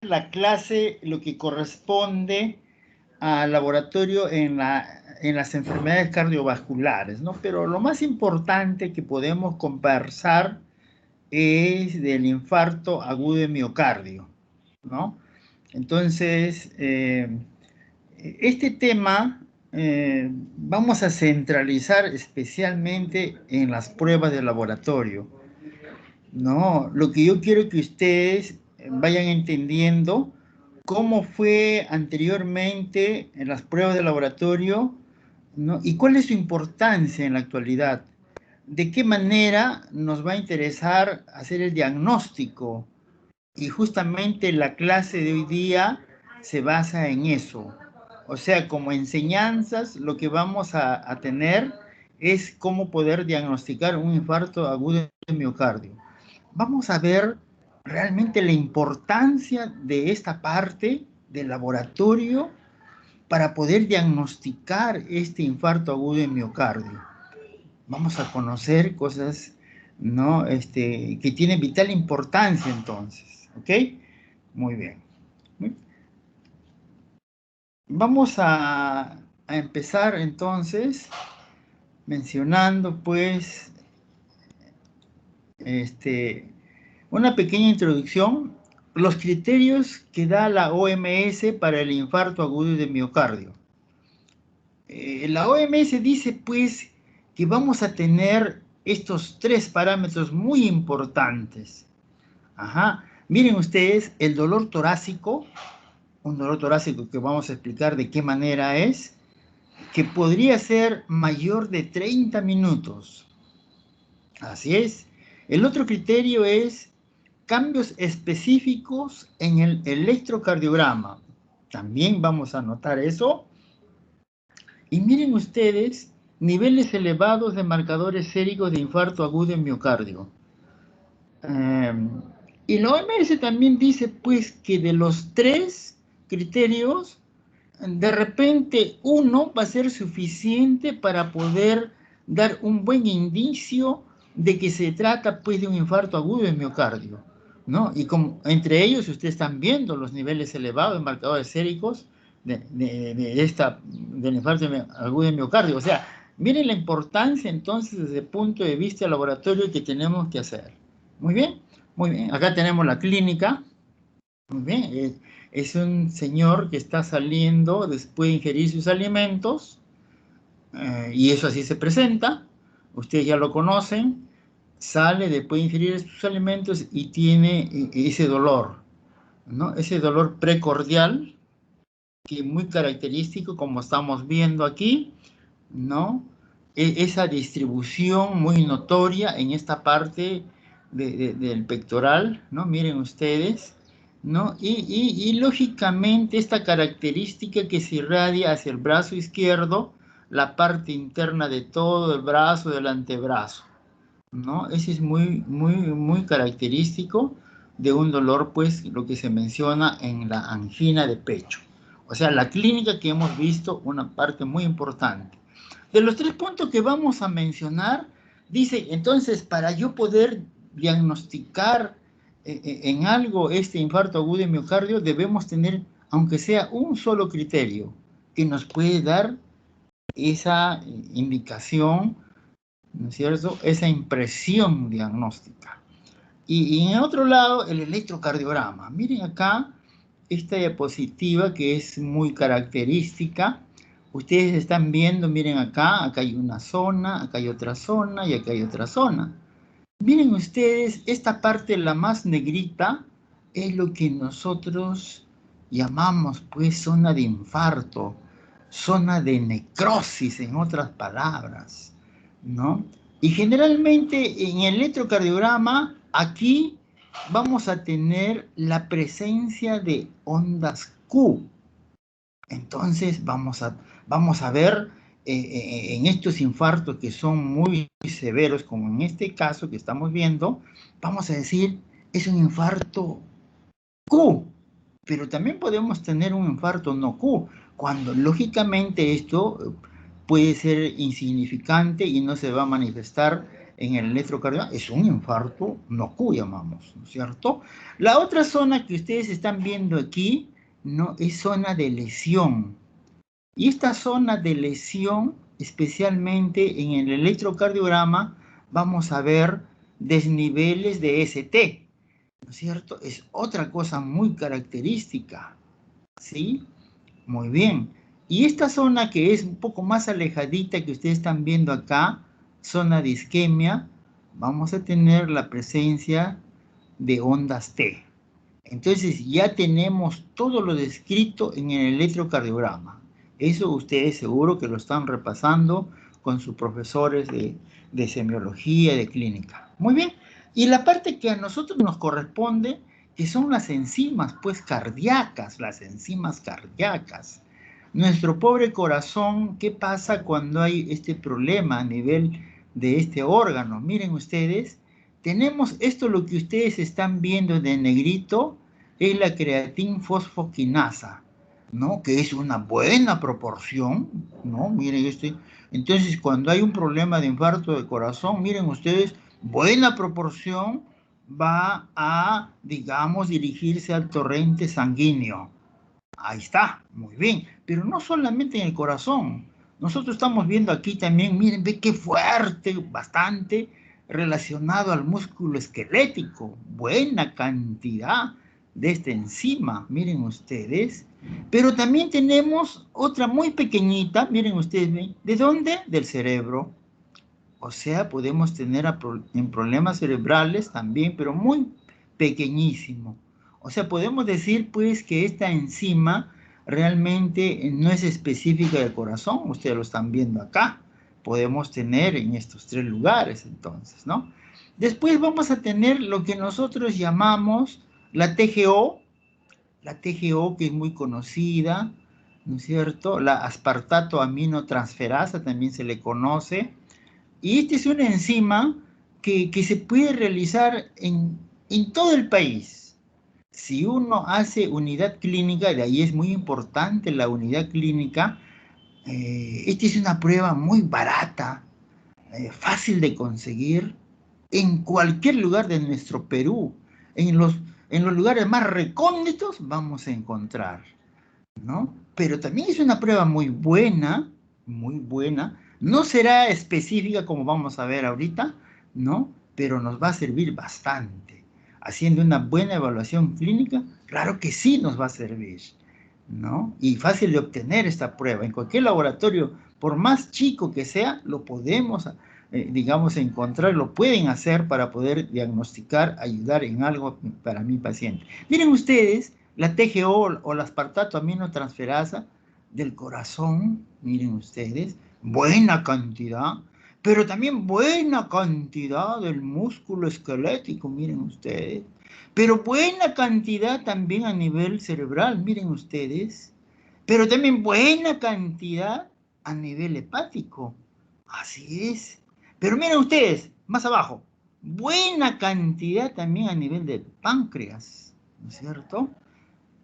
la clase, lo que corresponde al laboratorio en las enfermedades cardiovasculares, ¿no? Pero lo más importante que podemos conversar es del infarto agudo de miocardio, ¿no? Entonces, este tema vamos a centralizar especialmente en las pruebas de laboratorio, ¿no? Lo que yo quiero que ustedes vayan entendiendo cómo fue anteriormente en las pruebas de laboratorio, ¿no? Y cuál es su importancia en la actualidad. De qué manera nos va a interesar hacer el diagnóstico. Y justamente la clase de hoy día se basa en eso. O sea, como enseñanzas, lo que vamos a tener es cómo poder diagnosticar un infarto agudo de miocardio. Vamos a ver realmente la importancia de esta parte del laboratorio para poder diagnosticar este infarto agudo de miocardio. Vamos a conocer cosas, ¿no? Que tienen vital importancia entonces, ¿ok? Muy bien. Vamos a empezar entonces mencionando pues una pequeña introducción, los criterios que da la OMS para el infarto agudo de miocardio. La OMS dice pues que vamos a tener estos tres parámetros muy importantes. Ajá. Miren ustedes, el dolor torácico, un dolor torácico que vamos a explicar de qué manera es, que podría ser mayor de 30 minutos. Así es. El otro criterio es cambios específicos en el electrocardiograma. También vamos a notar eso. Y miren ustedes, niveles elevados de marcadores séricos de infarto agudo en miocardio. Y la OMS también dice, pues, que de los tres criterios, de repente uno va a ser suficiente para poder dar un buen indicio de que se trata, pues, de un infarto agudo de miocardio, ¿no? Y como entre ellos ustedes están viendo los niveles elevados de marcadores séricos del infarto agudo de miocardio. O sea, miren la importancia entonces desde el punto de vista laboratorio que tenemos que hacer. Muy bien, muy bien. Acá tenemos la clínica. Muy bien, es un señor que está saliendo después de ingerir sus alimentos, y eso así se presenta. Ustedes ya lo conocen. Sale después de ingerir sus alimentos y tiene ese dolor, ¿no? Ese dolor precordial, que es muy característico, como estamos viendo aquí, ¿no? Esa distribución muy notoria en esta parte del pectoral, ¿no? Miren ustedes, ¿no? Y lógicamente esta característica que se irradia hacia el brazo izquierdo, la parte interna de todo el brazo, del antebrazo, ¿no? Ese es muy característico de un dolor, pues, lo que se menciona en la angina de pecho. O sea, la clínica que hemos visto, una parte muy importante. De los tres puntos que vamos a mencionar, dice, entonces, para yo poder diagnosticar en algo este infarto agudo de miocardio, debemos tener, aunque sea un solo criterio, que nos puede dar esa indicación, ¿no es cierto?, esa impresión diagnóstica. Y en otro lado, el electrocardiograma. Miren acá esta diapositiva que es muy característica. Ustedes están viendo, miren acá hay una zona, acá hay otra zona y acá hay otra zona. Miren ustedes, esta parte, la más negrita, es lo que nosotros llamamos pues zona de infarto, zona de necrosis, en otras palabras, ¿no? Y generalmente en el electrocardiograma, aquí vamos a tener la presencia de ondas Q. Entonces vamos a ver en estos infartos que son muy severos, como en este caso que estamos viendo, vamos a decir, es un infarto Q, pero también podemos tener un infarto no Q, cuando lógicamente esto puede ser insignificante y no se va a manifestar en el electrocardiograma, es un infarto nocu, llamamos, ¿no es cierto? La otra zona que ustedes están viendo aquí, ¿no? Es zona de lesión. Y esta zona de lesión, especialmente en el electrocardiograma, vamos a ver desniveles de ST, ¿no es cierto? Es otra cosa muy característica, ¿sí? Muy bien. Y esta zona que es un poco más alejadita que ustedes están viendo acá, zona de isquemia, vamos a tener la presencia de ondas T. Entonces ya tenemos todo lo descrito en el electrocardiograma. Eso ustedes seguro que lo están repasando con sus profesores de semiología, de clínica. Muy bien. Y la parte que a nosotros nos corresponde, que son las enzimas, pues cardíacas, las enzimas cardíacas. Nuestro pobre corazón, ¿qué pasa cuando hay este problema a nivel de este órgano? Miren ustedes, tenemos esto, lo que ustedes están viendo de negrito, es la creatinfosfoquinasa, ¿no? Que es una buena proporción, ¿no? Miren este. Entonces, cuando hay un problema de infarto de corazón, miren ustedes, buena proporción va a, digamos, dirigirse al torrente sanguíneo. Ahí está, muy bien. Pero no solamente en el corazón. Nosotros estamos viendo aquí también, miren, ve qué fuerte, bastante relacionado al músculo esquelético. Buena cantidad de esta enzima, miren ustedes. Pero también tenemos otra muy pequeñita, miren ustedes, ¿ven? ¿De dónde? Del cerebro. O sea, podemos tener en problemas cerebrales también, pero muy pequeñísimo. O sea, podemos decir pues que esta enzima realmente no es específica del corazón. Ustedes lo están viendo acá. Podemos tener en estos tres lugares entonces, ¿no? Después vamos a tener lo que nosotros llamamos la TGO que es muy conocida, ¿no es cierto? La aspartato aminotransferasa también se le conoce. Y esta es una enzima que se puede realizar en todo el país. Si uno hace unidad clínica, de ahí es muy importante la unidad clínica, esta es una prueba muy barata, fácil de conseguir en cualquier lugar de nuestro Perú. En los lugares más recónditos vamos a encontrar, ¿no? Pero también es una prueba muy buena, muy buena. No será específica como vamos a ver ahorita, ¿no? Pero nos va a servir bastante. Haciendo una buena evaluación clínica, claro que sí nos va a servir, ¿no? Y fácil de obtener esta prueba. En cualquier laboratorio, por más chico que sea, lo podemos, digamos, encontrar, lo pueden hacer para poder diagnosticar, ayudar en algo para mi paciente. Miren ustedes, la TGO o la aspartato aminotransferasa del corazón, miren ustedes, buena cantidad, pero también buena cantidad del músculo esquelético, miren ustedes, pero buena cantidad también a nivel cerebral, miren ustedes, pero también buena cantidad a nivel hepático, así es. Pero miren ustedes, más abajo, buena cantidad también a nivel del páncreas, ¿no es cierto?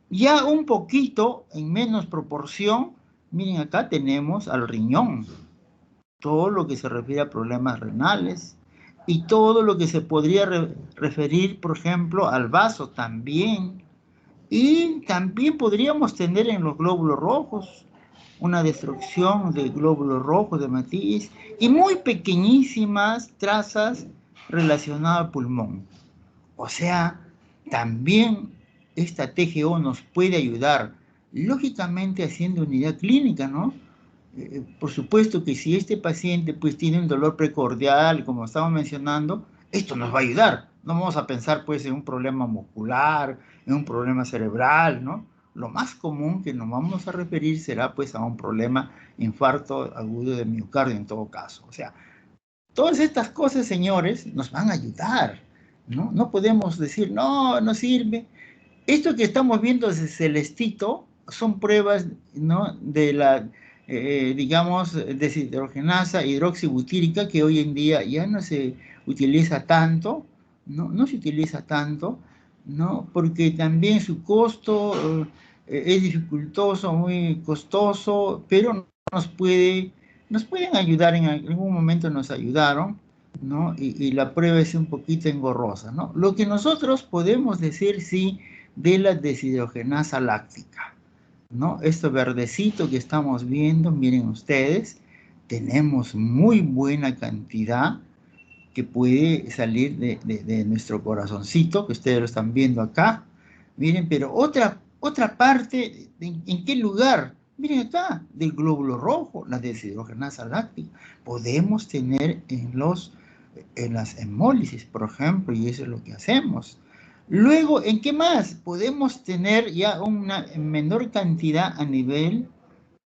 Ya un poquito, en menos proporción, miren acá tenemos al riñón, todo lo que se refiere a problemas renales y todo lo que se podría referir, por ejemplo, al vaso también. Y también podríamos tener en los glóbulos rojos una destrucción de glóbulos rojos de matiz y muy pequeñísimas trazas relacionadas al pulmón. O sea, también esta TGO nos puede ayudar, lógicamente haciendo unidad clínica, ¿no? Por supuesto que si este paciente pues tiene un dolor precordial, como estamos mencionando, esto nos va a ayudar. No vamos a pensar pues en un problema muscular, en un problema cerebral, ¿no? Lo más común que nos vamos a referir será pues a un problema infarto agudo de miocardio en todo caso. O sea, todas estas cosas, señores, nos van a ayudar, ¿no? No podemos decir, no, no sirve. Esto que estamos viendo de celestito son pruebas, ¿no? De la, digamos, deshidrogenasa hidroxibutírica, que hoy en día ya no se utiliza tanto, ¿no? No se utiliza tanto, ¿no? Porque también su costo es dificultoso, muy costoso, pero nos pueden ayudar, en algún momento nos ayudaron, ¿no? Y la prueba es un poquito engorrosa, ¿no? Lo que nosotros podemos decir, sí, de la deshidrogenasa láctica, ¿no? Esto verdecito que estamos viendo, miren ustedes, tenemos muy buena cantidad que puede salir de nuestro corazoncito, que ustedes lo están viendo acá. Miren, pero otra parte, ¿en qué lugar? Miren acá, del glóbulo rojo, la deshidrogenasa láctica. Podemos tener en las hemólisis, por ejemplo, y eso es lo que hacemos. Luego, ¿en qué más? Podemos tener ya una menor cantidad a nivel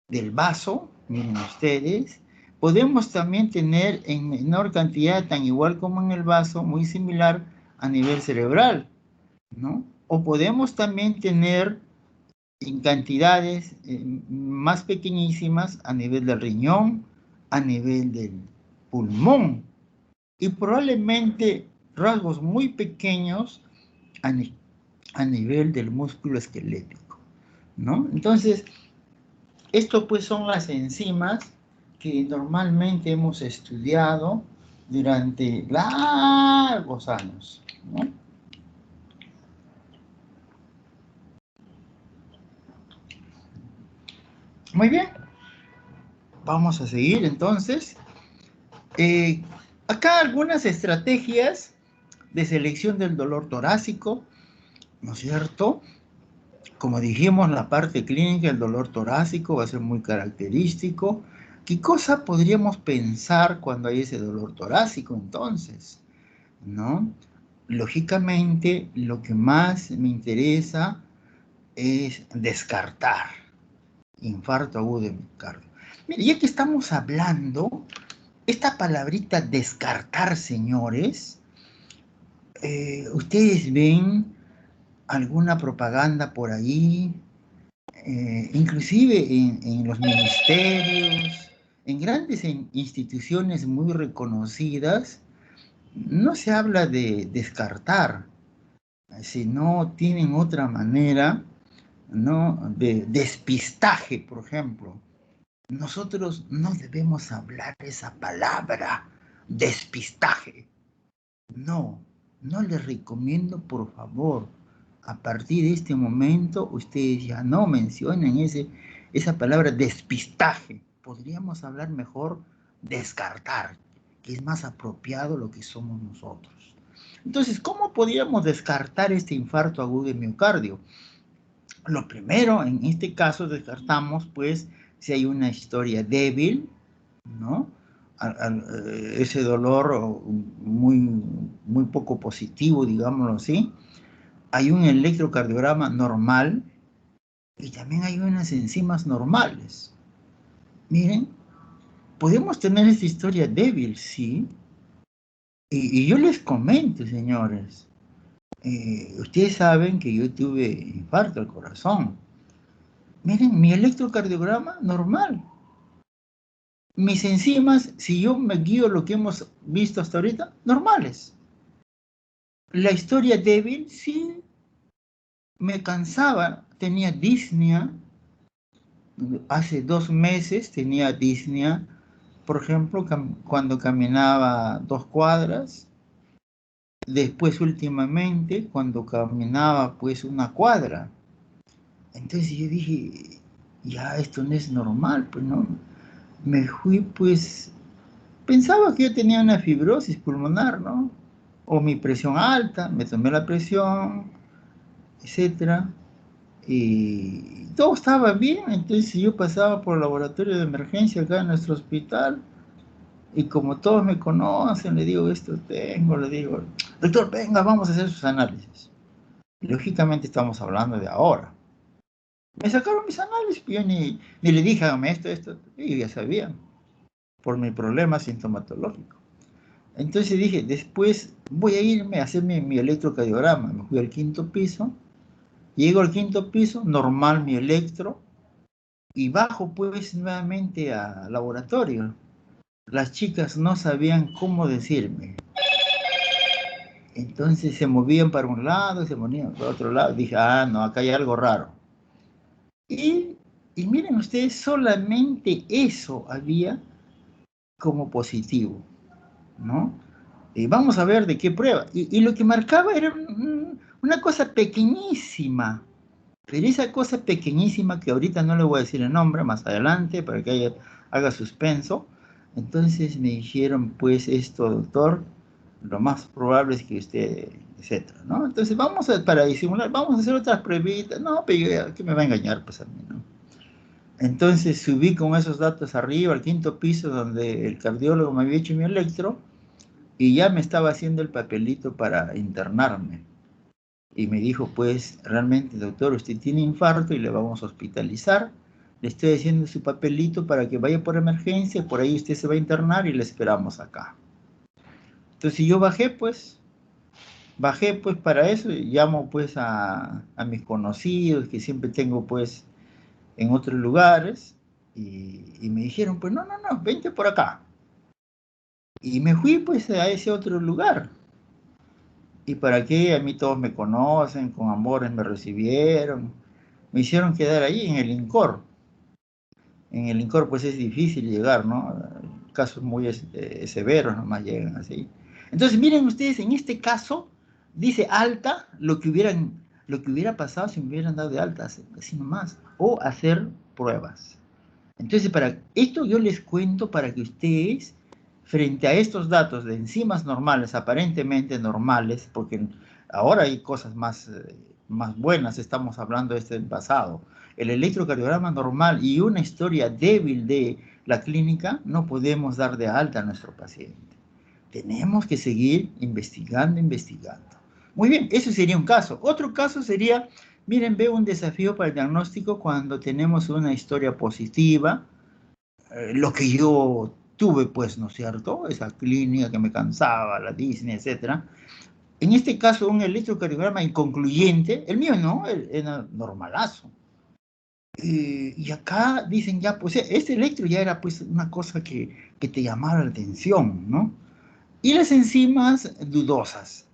del vaso, miren ustedes. Podemos también tener en menor cantidad, tan igual como en el vaso, muy similar a nivel cerebral, ¿no? O podemos también tener en cantidades más pequeñísimas a nivel del riñón, a nivel del pulmón, y probablemente rasgos muy pequeños a, a nivel del músculo esquelético, ¿no? Entonces, esto pues son las enzimas que normalmente hemos estudiado durante largos años, ¿no? Muy bien, vamos a seguir entonces. Eh, Acá algunas estrategias de selección del dolor torácico, ¿no es cierto? Como dijimos, la parte clínica del dolor torácico va a ser muy característico. ¿Qué cosa podríamos pensar cuando hay ese dolor torácico entonces? ¿No? Lógicamente, lo que más me interesa es descartar infarto agudo de miocardio. Mire, ya que estamos hablando, esta palabrita descartar, señores, ustedes ven alguna propaganda por ahí, inclusive en los ministerios, en grandes instituciones muy reconocidas, no se habla de descartar, si no tienen otra manera, ¿no? De despistaje, por ejemplo. Nosotros no debemos hablar esa palabra, despistaje. No, no les recomiendo, por favor, a partir de este momento, ustedes ya no mencionen esa palabra despistaje. Podríamos hablar mejor descartar, que es más apropiado lo que somos nosotros. Entonces, ¿cómo podríamos descartar este infarto agudo de miocardio? Lo primero, en este caso, descartamos, pues, si hay una historia débil, ¿no? Ese dolor muy, muy poco positivo, digámoslo así. Hay un electrocardiograma normal y también hay unas enzimas normales. Miren, podemos tener esta historia débil, sí. Y yo les comento, señores, ustedes saben que yo tuve infarto al corazón. Miren, mi electrocardiograma normal. Mis enzimas, si yo me guío lo que hemos visto hasta ahorita, normales. La historia débil, sí, me cansaba, tenía disnea. Hace 2 meses tenía disnea, por ejemplo, cuando caminaba 2 cuadras. Después, últimamente, cuando caminaba pues una cuadra. Entonces yo dije, ya esto no es normal, pues no. Me fui pues, pensaba que yo tenía una fibrosis pulmonar, ¿no? O mi presión alta, me tomé la presión, etcétera, y todo estaba bien. Entonces yo pasaba por el laboratorio de emergencia acá en nuestro hospital, y como todos me conocen, le digo, esto tengo, le digo, doctor, venga, vamos a hacer sus análisis. Lógicamente estamos hablando de ahora. Me sacaron mis análisis, yo ni le dije, hágame esto, y ya sabían, por mi problema sintomatológico. Entonces dije, después voy a irme a hacer mi electrocardiograma. Me fui al 5.º piso, llego al 5.º piso, normal mi electro, y bajo pues nuevamente al laboratorio. Las chicas no sabían cómo decirme. Entonces se movían para un lado, se movían para otro lado. Dije, ah, no, acá hay algo raro. Y, y miren ustedes, solamente eso había como positivo, ¿no? Y vamos a ver de qué prueba. Y lo que marcaba era una cosa pequeñísima, pero esa cosa pequeñísima que ahorita no le voy a decir el nombre, más adelante, para que haga suspenso. Entonces me dijeron, pues esto, doctor, lo más probable es que usted, etcétera, ¿no? Entonces para disimular, vamos a hacer otras pruebitas. No, pero ¿qué me va a engañar? Pues a mí, ¿no? Entonces subí con esos datos arriba, al quinto piso, donde el cardiólogo me había hecho mi electro, y ya me estaba haciendo el papelito para internarme. Y me dijo, pues, realmente, doctor, usted tiene infarto y le vamos a hospitalizar. Le estoy haciendo su papelito para que vaya por emergencia, por ahí usted se va a internar y le esperamos acá. Entonces yo bajé pues para eso, y llamo pues a mis conocidos que siempre tengo pues en otros lugares, y me dijeron, pues no, vente por acá. Y me fui pues a ese otro lugar. ¿Y para qué? A mí todos me conocen, con amores me recibieron, me hicieron quedar ahí en el INCOR. En el INCOR pues es difícil llegar, ¿no? Casos muy severos nomás llegan así. Entonces miren ustedes, en este caso dice alta lo que hubiera pasado si me hubieran dado de alta, así nomás, o hacer pruebas. Entonces, para esto yo les cuento para que ustedes, frente a estos datos de enzimas normales, aparentemente normales, porque ahora hay cosas más buenas, estamos hablando de este del pasado, el electrocardiograma normal y una historia débil de la clínica, no podemos dar de alta a nuestro paciente. Tenemos que seguir investigando. Muy bien, eso sería un caso. Otro caso sería, miren, veo un desafío para el diagnóstico cuando tenemos una historia positiva, lo que yo tuve, pues, ¿no es cierto? Esa clínica que me cansaba, la Disney, etcétera. En este caso, un electrocardiograma inconcluyente, el mío no, era normalazo. Y acá dicen ya, pues, este electro ya era, pues, una cosa que te llamaba la atención, ¿no? Y las enzimas dudosas.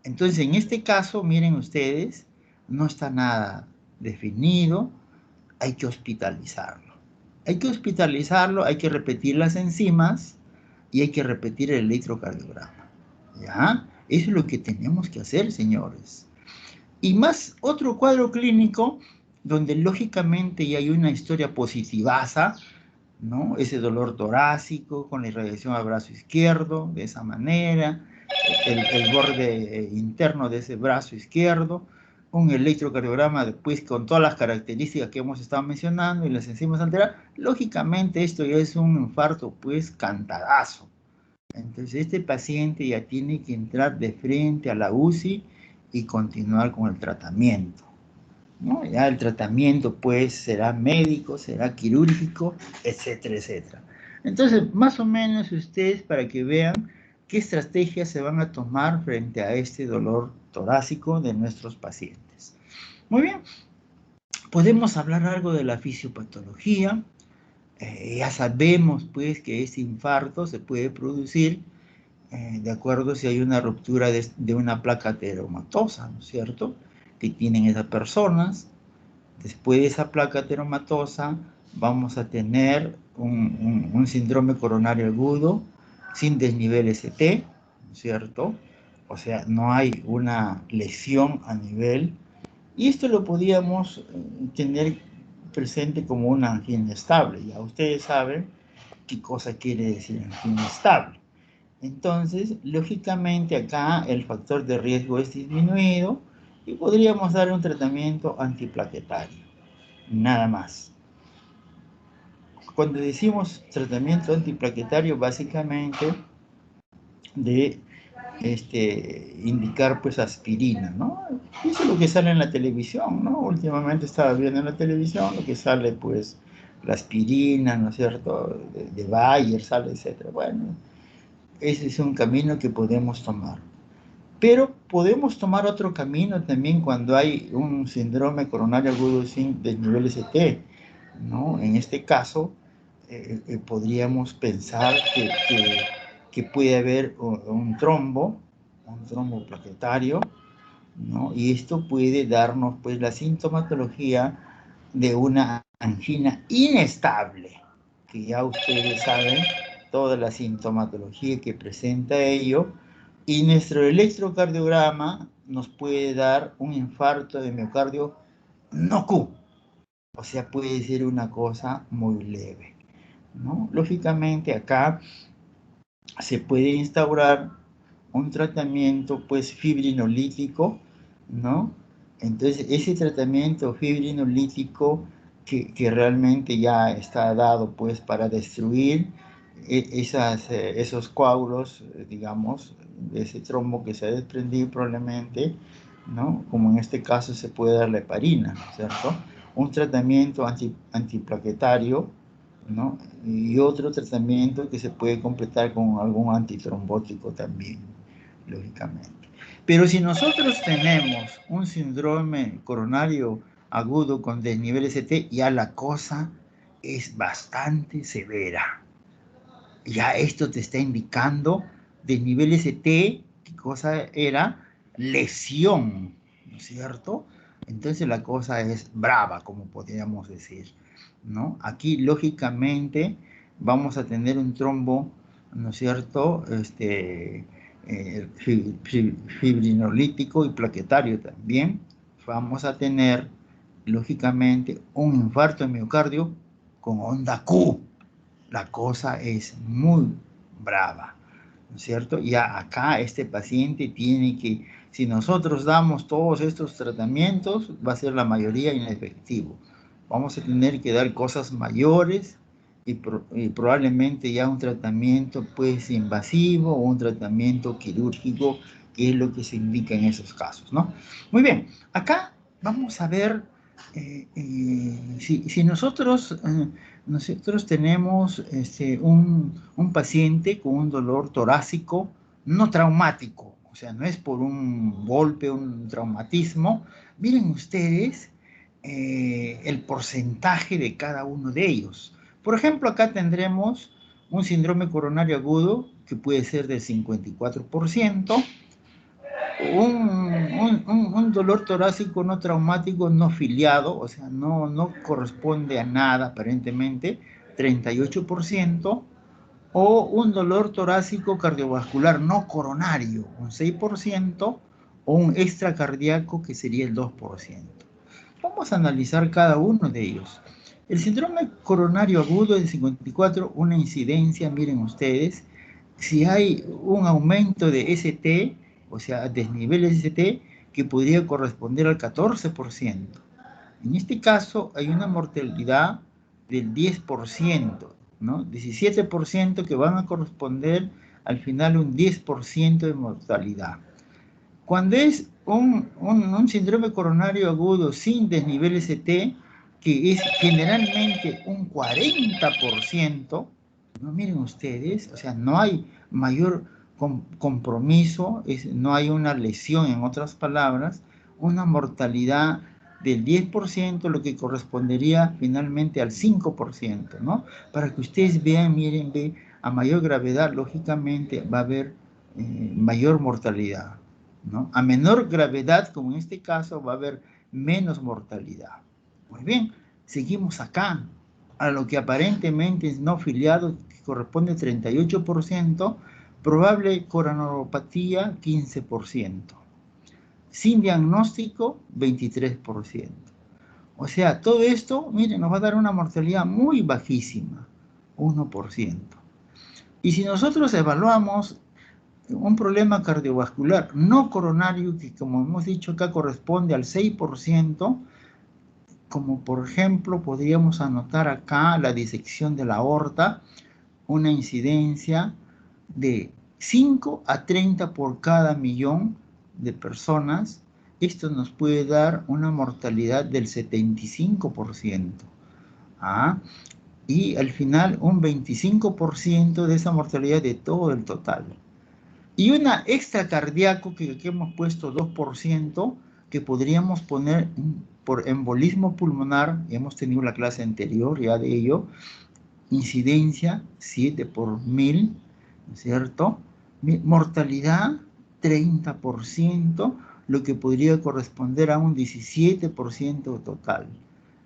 Entonces, en este caso, miren ustedes, no está nada definido, hay que hospitalizarlo. Hay que hospitalizarlo, hay que repetir las enzimas y hay que repetir el electrocardiograma. ¿Ya? Eso es lo que tenemos que hacer, señores. Y más otro cuadro clínico donde lógicamente ya hay una historia positivaza, ¿no? Ese dolor torácico con la irradiación al brazo izquierdo, de esa manera, el borde interno de ese brazo izquierdo, un electrocardiograma después con todas las características que hemos estado mencionando y las enzimas alteradas, lógicamente esto ya es un infarto pues cantadazo. Entonces este paciente ya tiene que entrar de frente a la UCI y continuar con el tratamiento, ¿no? Ya el tratamiento pues será médico, será quirúrgico, etcétera, etcétera. Entonces, más o menos ustedes para que vean qué estrategias se van a tomar frente a este dolor torácico de nuestros pacientes. Muy bien, podemos hablar algo de la fisiopatología. Ya sabemos pues que este infarto se puede producir de acuerdo si hay una ruptura de una placa ateromatosa, ¿no es cierto?, que tienen esas personas. Después de esa placa ateromatosa vamos a tener un síndrome coronario agudo sin desnivel ST, ¿no es cierto? O sea, no hay una lesión a nivel, y esto lo podíamos tener presente como una angina estable. Ya ustedes saben qué cosa quiere decir angina estable. Entonces, lógicamente acá el factor de riesgo es disminuido y podríamos dar un tratamiento antiplaquetario, nada más. Cuando decimos tratamiento antiplaquetario, básicamente de indicar pues aspirina, ¿no? Eso es lo que sale en la televisión, ¿no? Últimamente estaba viendo en la televisión lo que sale pues la aspirina, ¿no es cierto? De Bayer sale, etcétera. Bueno, ese es un camino que podemos tomar. Pero podemos tomar otro camino también cuando hay un síndrome coronario agudo sin desnivel ST, ¿no? En este caso, podríamos pensar que puede haber un trombo plaquetario, ¿no? Y esto puede darnos, pues, la sintomatología de una angina inestable, que ya ustedes saben toda la sintomatología que presenta ello, Y nuestro electrocardiograma nos puede dar un infarto de miocardio no Q. O sea, puede ser una cosa muy leve, ¿no? Lógicamente acá se puede instaurar un tratamiento pues fibrinolítico, ¿no? Entonces ese tratamiento fibrinolítico que realmente ya está dado pues para destruir esos coágulos, digamos, de ese trombo que se ha desprendido probablemente, ¿no? Como en este caso se puede dar la heparina, ¿cierto? Un tratamiento antiplaquetario, ¿no? Y otro tratamiento que se puede completar con algún antitrombótico también, lógicamente. Pero si nosotros tenemos un síndrome coronario agudo con desnivel ST, ya la cosa es bastante severa. Ya esto te está indicando desnivel ST, ¿qué cosa era? Lesión, ¿no es cierto? Entonces la cosa es brava, como podríamos decir, ¿no? Aquí, lógicamente, vamos a tener un trombo, ¿no es cierto? Fibrinolítico y plaquetario también. Vamos a tener, lógicamente, un infarto de miocardio con onda Q. La cosa es muy brava, ¿no es cierto? Ya acá este paciente tiene que, si nosotros damos todos estos tratamientos, va a ser la mayoría inefectivo. Vamos a tener que dar cosas mayores y probablemente ya un tratamiento pues invasivo o un tratamiento quirúrgico, que es lo que se indica en esos casos, ¿no? Muy bien, acá vamos a ver si nosotros tenemos un paciente con un dolor torácico no traumático, o sea, no es por un golpe, un traumatismo. Miren ustedes el porcentaje de cada uno de ellos. Por ejemplo, acá tendremos un síndrome coronario agudo que puede ser del 54%, un dolor torácico no traumático no filiado, o sea, no corresponde a nada aparentemente, 38%, o un dolor torácico cardiovascular no coronario, un 6%, o un extracardíaco que sería el 2%. Vamos a analizar cada uno de ellos. El síndrome coronario agudo del 54, una incidencia, miren ustedes, si hay un aumento de ST, o sea, desniveles ST, que podría corresponder al 14%. En este caso hay una mortalidad del 10%, ¿no? 17% que van a corresponder al final un 10% de mortalidad. Cuando es un síndrome coronario agudo sin desnivel ST, que es generalmente un 40%, ¿no? Miren ustedes, o sea, no hay mayor compromiso, no hay una lesión, en otras palabras, una mortalidad del 10%, lo que correspondería finalmente al 5%, ¿no? Para que ustedes vean, miren, a mayor gravedad, lógicamente, va a haber mayor mortalidad, ¿no? A menor gravedad, como en este caso, va a haber menos mortalidad. Muy bien, seguimos acá. A lo que aparentemente es no filiado, que corresponde al 38%, probable coronariopatía 15%. Sin diagnóstico, 23%. O sea, todo esto, miren, nos va a dar una mortalidad muy bajísima, 1%. Y si nosotros evaluamos un problema cardiovascular no coronario, que como hemos dicho acá corresponde al 6%, como por ejemplo podríamos anotar acá la disección de la aorta, una incidencia de 5 a 30 por cada millón de personas. Esto nos puede dar una mortalidad del 75%. ¿Ah? Y al final un 25% de esa mortalidad de todo el total. Y una extracardíaco que aquí hemos puesto 2%, que podríamos poner por embolismo pulmonar, hemos tenido la clase anterior ya de ello, incidencia 7 por 1000, ¿no es cierto? Mortalidad 30%, lo que podría corresponder a un 17% total,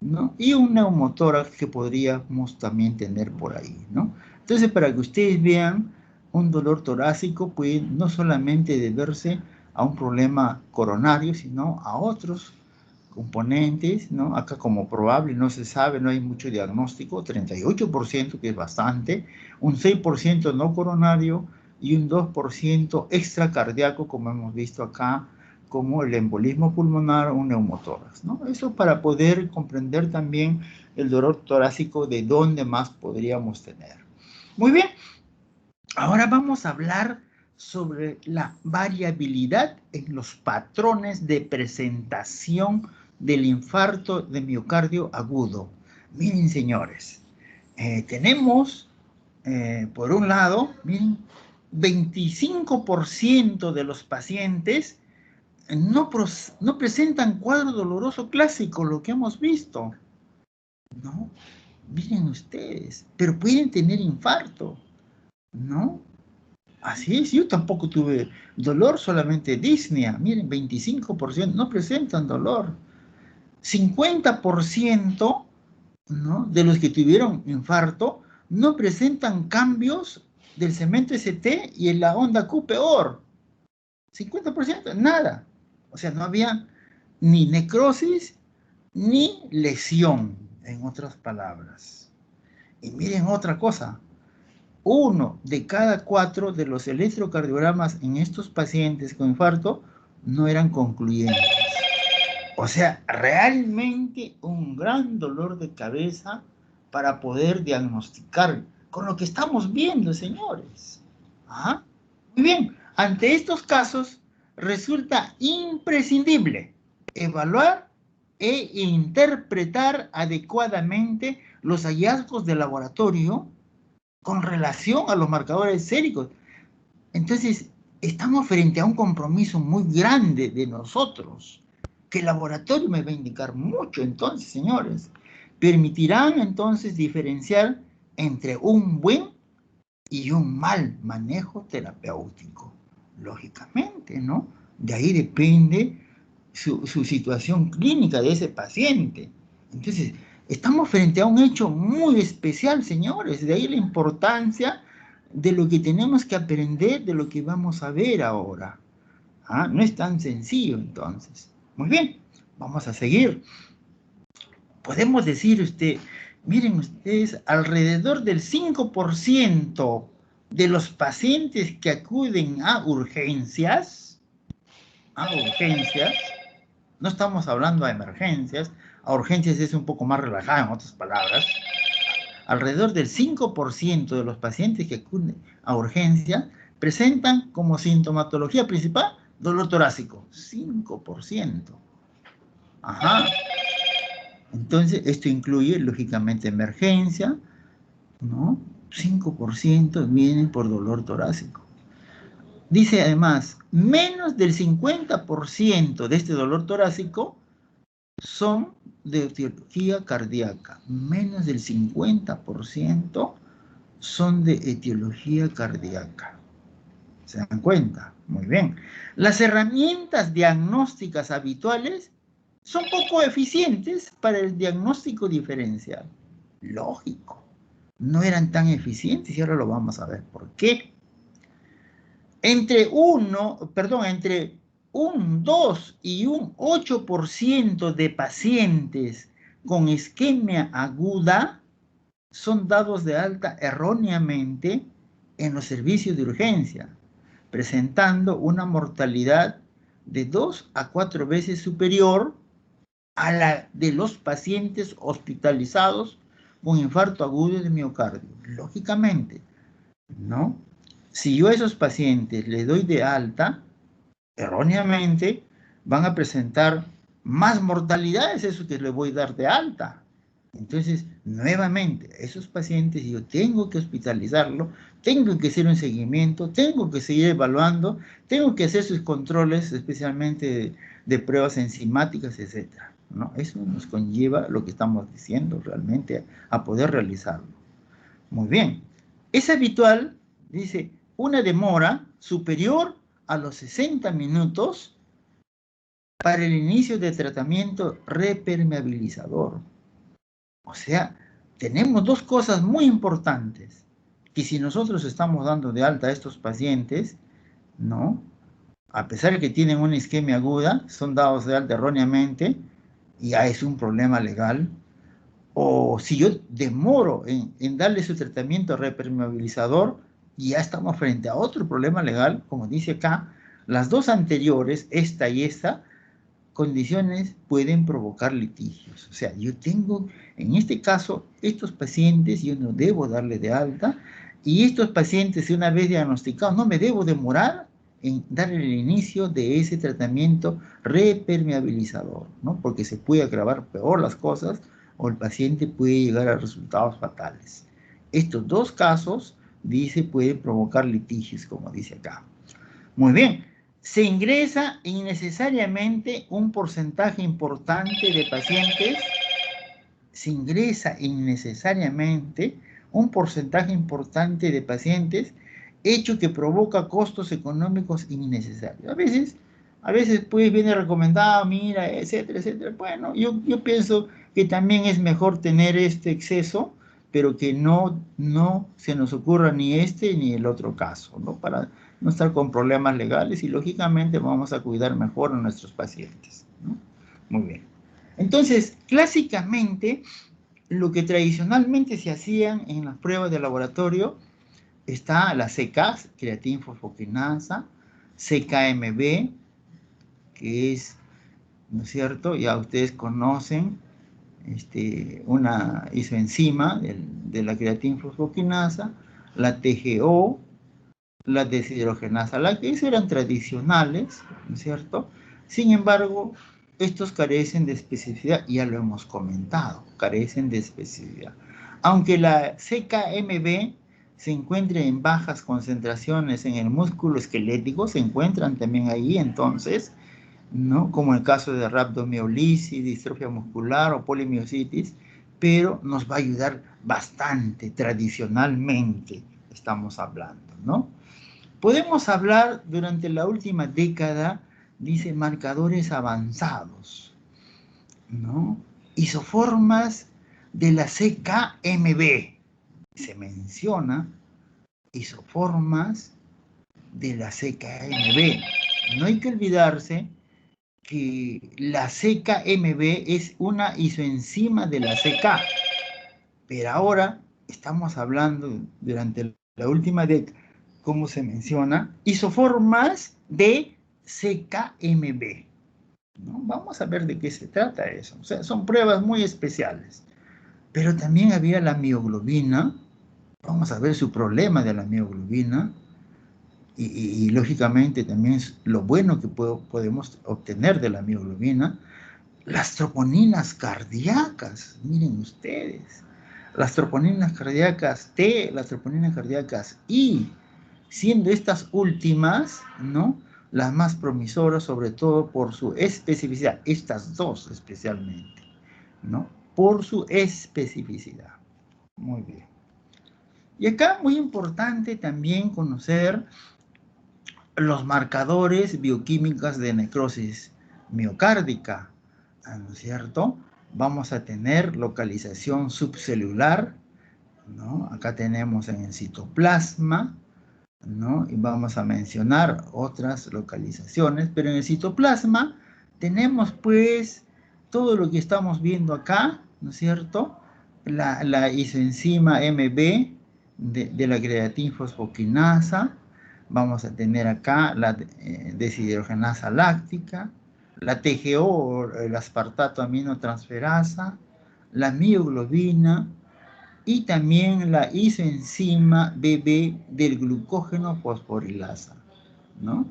¿no? Y un neumotórax que podríamos también tener por ahí, ¿no? Entonces, para que ustedes vean un dolor torácico puede no solamente deberse a un problema coronario, sino a otros componentes, ¿no? Acá como probable no se sabe, no hay mucho diagnóstico, 38%, que es bastante, un 6% no coronario y un 2% extracardíaco, como hemos visto acá, como el embolismo pulmonar o un neumotórax, ¿no? Eso para poder comprender también el dolor torácico, de dónde más podríamos tener. Muy bien, ahora vamos a hablar sobre la variabilidad en los patrones de presentación del infarto de miocardio agudo. Miren, señores, tenemos, por un lado, miren, 25% de los pacientes no presentan cuadro doloroso clásico, lo que hemos visto, ¿no? Miren ustedes, pero pueden tener infarto, ¿no? Así es, yo tampoco tuve dolor, solamente disnea. Miren, 25% no presentan dolor. 50%, ¿no?, de los que tuvieron infarto no presentan cambios del segmento ST y en la onda Q peor. 50%, nada. O sea, no había ni necrosis ni lesión, en otras palabras. Y miren otra cosa. 1 de cada 4 de los electrocardiogramas en estos pacientes con infarto no eran concluyentes. O sea, realmente un gran dolor de cabeza para poder diagnosticar con lo que estamos viendo, señores. ¿Ah? Muy bien, ante estos casos resulta imprescindible evaluar e interpretar adecuadamente los hallazgos de laboratorio con relación a los marcadores séricos. Entonces, estamos frente a un compromiso muy grande de nosotros, que el laboratorio me va a indicar mucho. Entonces, señores, permitirán entonces diferenciar entre un buen y un mal manejo terapéutico. Lógicamente, ¿no? De ahí depende su situación clínica de ese paciente. Entonces, estamos frente a un hecho muy especial, señores. De ahí la importancia de lo que tenemos que aprender, de lo que vamos a ver ahora. ¿Ah? No es tan sencillo, entonces. Muy bien, vamos a seguir. Podemos decir miren ustedes, alrededor del 5% de los pacientes que acuden a urgencias, no estamos hablando de emergencias, a urgencias es un poco más relajada, en otras palabras, alrededor del 5% de los pacientes que acuden a urgencia presentan como sintomatología principal dolor torácico. 5%. Ajá. Entonces, esto incluye, lógicamente, emergencia, ¿no? 5% vienen por dolor torácico. Dice además, menos del 50% de este dolor torácico son de etiología cardíaca. Menos del 50% son de etiología cardíaca. ¿Se dan cuenta? Muy bien. Las herramientas diagnósticas habituales son poco eficientes para el diagnóstico diferencial. Lógico. No eran tan eficientes y ahora lo vamos a ver por qué. Entre un 2 y un 8% de pacientes con isquemia aguda son dados de alta erróneamente en los servicios de urgencia, presentando una mortalidad de 2 a 4 veces superior a la de los pacientes hospitalizados con infarto agudo de miocardio. Lógicamente, ¿no? Si yo a esos pacientes les doy de alta, erróneamente van a presentar más mortalidades esos que les voy a dar de alta. Entonces, nuevamente, esos pacientes yo tengo que hospitalizarlo, tengo que hacer un seguimiento, tengo que seguir evaluando, tengo que hacer sus controles, especialmente de pruebas enzimáticas, etc., ¿no? Eso nos conlleva lo que estamos diciendo realmente a poder realizarlo. Muy bien. Es habitual, dice, una demora superior a los 60 minutos para el inicio de tratamiento repermeabilizador. O sea, tenemos dos cosas muy importantes. que si nosotros estamos dando de alta a estos pacientes, ¿no? A pesar de que tienen una isquemia aguda, son dados de alta erróneamente, y ya es un problema legal. O si yo demoro en darle su tratamiento repermeabilizador, ya estamos frente a otro problema legal, como dice acá, las dos anteriores, esta y esta, condiciones pueden provocar litigios. O sea, yo tengo, en este caso, estos pacientes, yo no debo darle de alta, y estos pacientes, una vez diagnosticados, no me debo demorar en darle el inicio de ese tratamiento repermeabilizador, ¿no? Porque se puede agravar peor las cosas o el paciente puede llegar a resultados fatales. Estos dos casos, dice, pueden provocar litigios, como dice acá. Muy bien. Se ingresa innecesariamente un porcentaje importante de pacientes, se ingresa innecesariamente un porcentaje importante de pacientes, hecho que provoca costos económicos innecesarios. A veces pues viene recomendado, mira, etcétera, etcétera. Bueno, yo pienso que también es mejor tener este exceso, pero que no se nos ocurra ni este ni el otro caso, ¿no? Para no estar con problemas legales y lógicamente vamos a cuidar mejor a nuestros pacientes, ¿no? Muy bien. Entonces, clásicamente, lo que tradicionalmente se hacían en las pruebas de laboratorio está la CKAS, creatinfosfoquinasa, CKMB, que es, ¿no es cierto? Ya ustedes conocen una isoenzima de la creatinfosfoquinasa, la TGO, la deshidrogenasa láctea, eran tradicionales, ¿no es cierto? Sin embargo, estos carecen de especificidad, ya lo hemos comentado, carecen de especificidad. Aunque la CKMB se encuentre en bajas concentraciones en el músculo esquelético, se encuentran también ahí entonces, ¿no? Como el caso de rhabdomiolisis, distrofia muscular o polimiositis, pero nos va a ayudar bastante tradicionalmente, estamos hablando, ¿no? Podemos hablar durante la última década, dice, marcadores avanzados, ¿no? Isoformas de la CKMB. Se menciona isoformas de la CKMB. No hay que olvidarse que la CKMB es una isoenzima de la CK, pero ahora estamos hablando durante la última década, como se menciona, isoformas de CKMB, ¿no? Vamos a ver de qué se trata eso. O sea, son pruebas muy especiales. Pero también había la mioglobina. Vamos a ver su problema de la mioglobina. Y lógicamente también es lo bueno que podemos obtener de la mioglobina. Las troponinas cardíacas, miren ustedes. Las troponinas cardíacas T, las troponinas cardíacas I, siendo estas últimas, ¿no?, las más promisoras, sobre todo por su especificidad, estas dos especialmente, ¿no?, por su especificidad. Muy bien. Y acá muy importante también conocer los marcadores bioquímicos de necrosis miocárdica, ¿no es cierto? Vamos a tener localización subcelular, ¿no? Acá tenemos en el citoplasma, ¿no? Y vamos a mencionar otras localizaciones, pero en el citoplasma tenemos pues todo lo que estamos viendo acá, ¿no es cierto? La isoenzima MB de la creatinfosfoquinasa, vamos a tener acá la deshidrogenasa láctica, la TGO o el aspartato aminotransferasa, la mioglobina, y también la isoenzima BB del glucógeno fosforilasa, ¿no?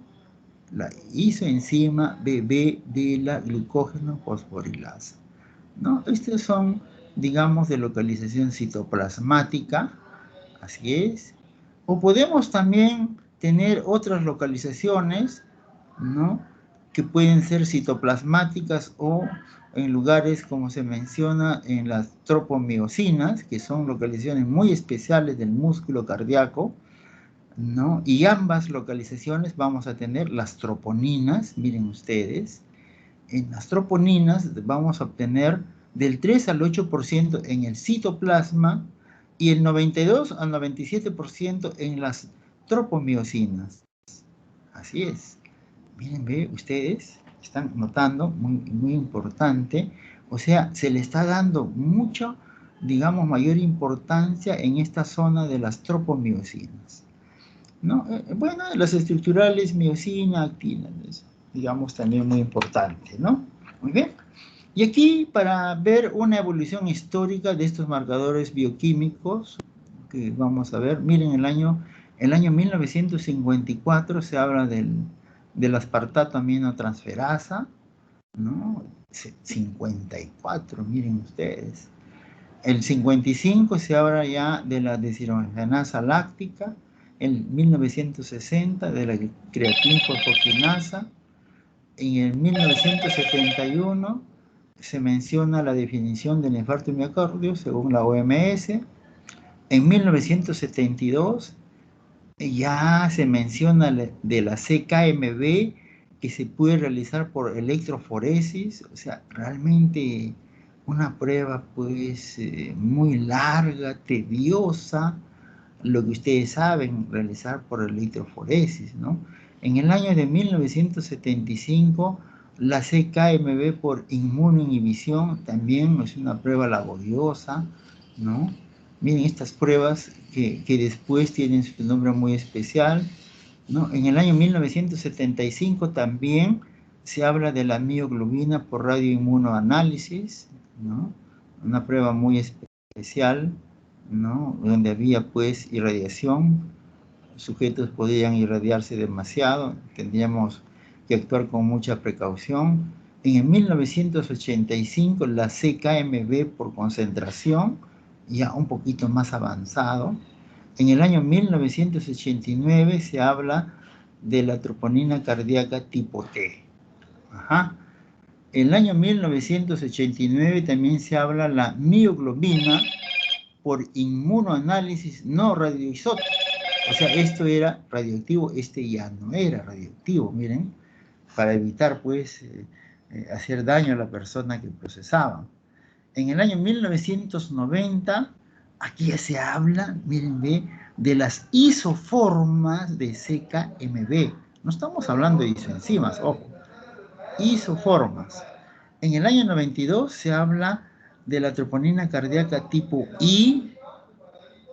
La isoenzima BB de la glucógeno fosforilasa, ¿no? Estos son, digamos, de localización citoplasmática, así es. O podemos también tener otras localizaciones, ¿no?, que pueden ser citoplasmáticas o en lugares, como se menciona, en las tropomiosinas, que son localizaciones muy especiales del músculo cardíaco, ¿no? Y ambas localizaciones vamos a tener las troponinas, miren ustedes. En las troponinas vamos a obtener del 3 al 8% en el citoplasma y el 92 al 97% en las tropomiosinas. Así es. Miren, ve, ustedes están notando, muy importante, o sea, se le está dando mucho, digamos, mayor importancia en esta zona de las tropomiosinas, ¿no? Bueno, las estructurales, miosina, actina, digamos, también muy importante, ¿no? Muy bien. Y aquí, para ver una evolución histórica de estos marcadores bioquímicos, que vamos a ver, miren, el año 1954 se habla del aspartato aminotransferasa, ¿no? 54, miren ustedes. El 55 se habla ya de la deshidrogenasa láctica, en 1960 de la creatinfosfoquinasa, en el 1971 se menciona la definición del infarto de miocardio según la OMS. En 1972 ya se menciona de la CKMB que se puede realizar por electroforesis, o sea, realmente una prueba pues muy larga, tediosa, lo que ustedes saben realizar por electroforesis, ¿no? En el año de 1975, la CKMB por inmunoinhibición también es una prueba laboriosa, ¿no? Miren estas pruebas que después tienen su nombre muy especial, ¿no? En el año 1975 también se habla de la mioglobina por radioinmunoanálisis, ¿no? Una prueba muy especial, ¿no? Donde había pues irradiación, sujetos podían irradiarse demasiado, tendríamos que actuar con mucha precaución. En el 1985 la CKMB por concentración, ya un poquito más avanzado. En el año 1989 se habla de la troponina cardíaca tipo T. Ajá. En el año 1989 también se habla la mioglobina por inmunoanálisis no radioisótopo. O sea, esto era radioactivo, este ya no era radioactivo, miren, para evitar pues hacer daño a la persona que procesaba. En el año 1990, aquí ya se habla, miren, de las isoformas de CKMB. No estamos hablando de isoenzimas, ojo, isoformas. En el año 92 se habla de la troponina cardíaca tipo I.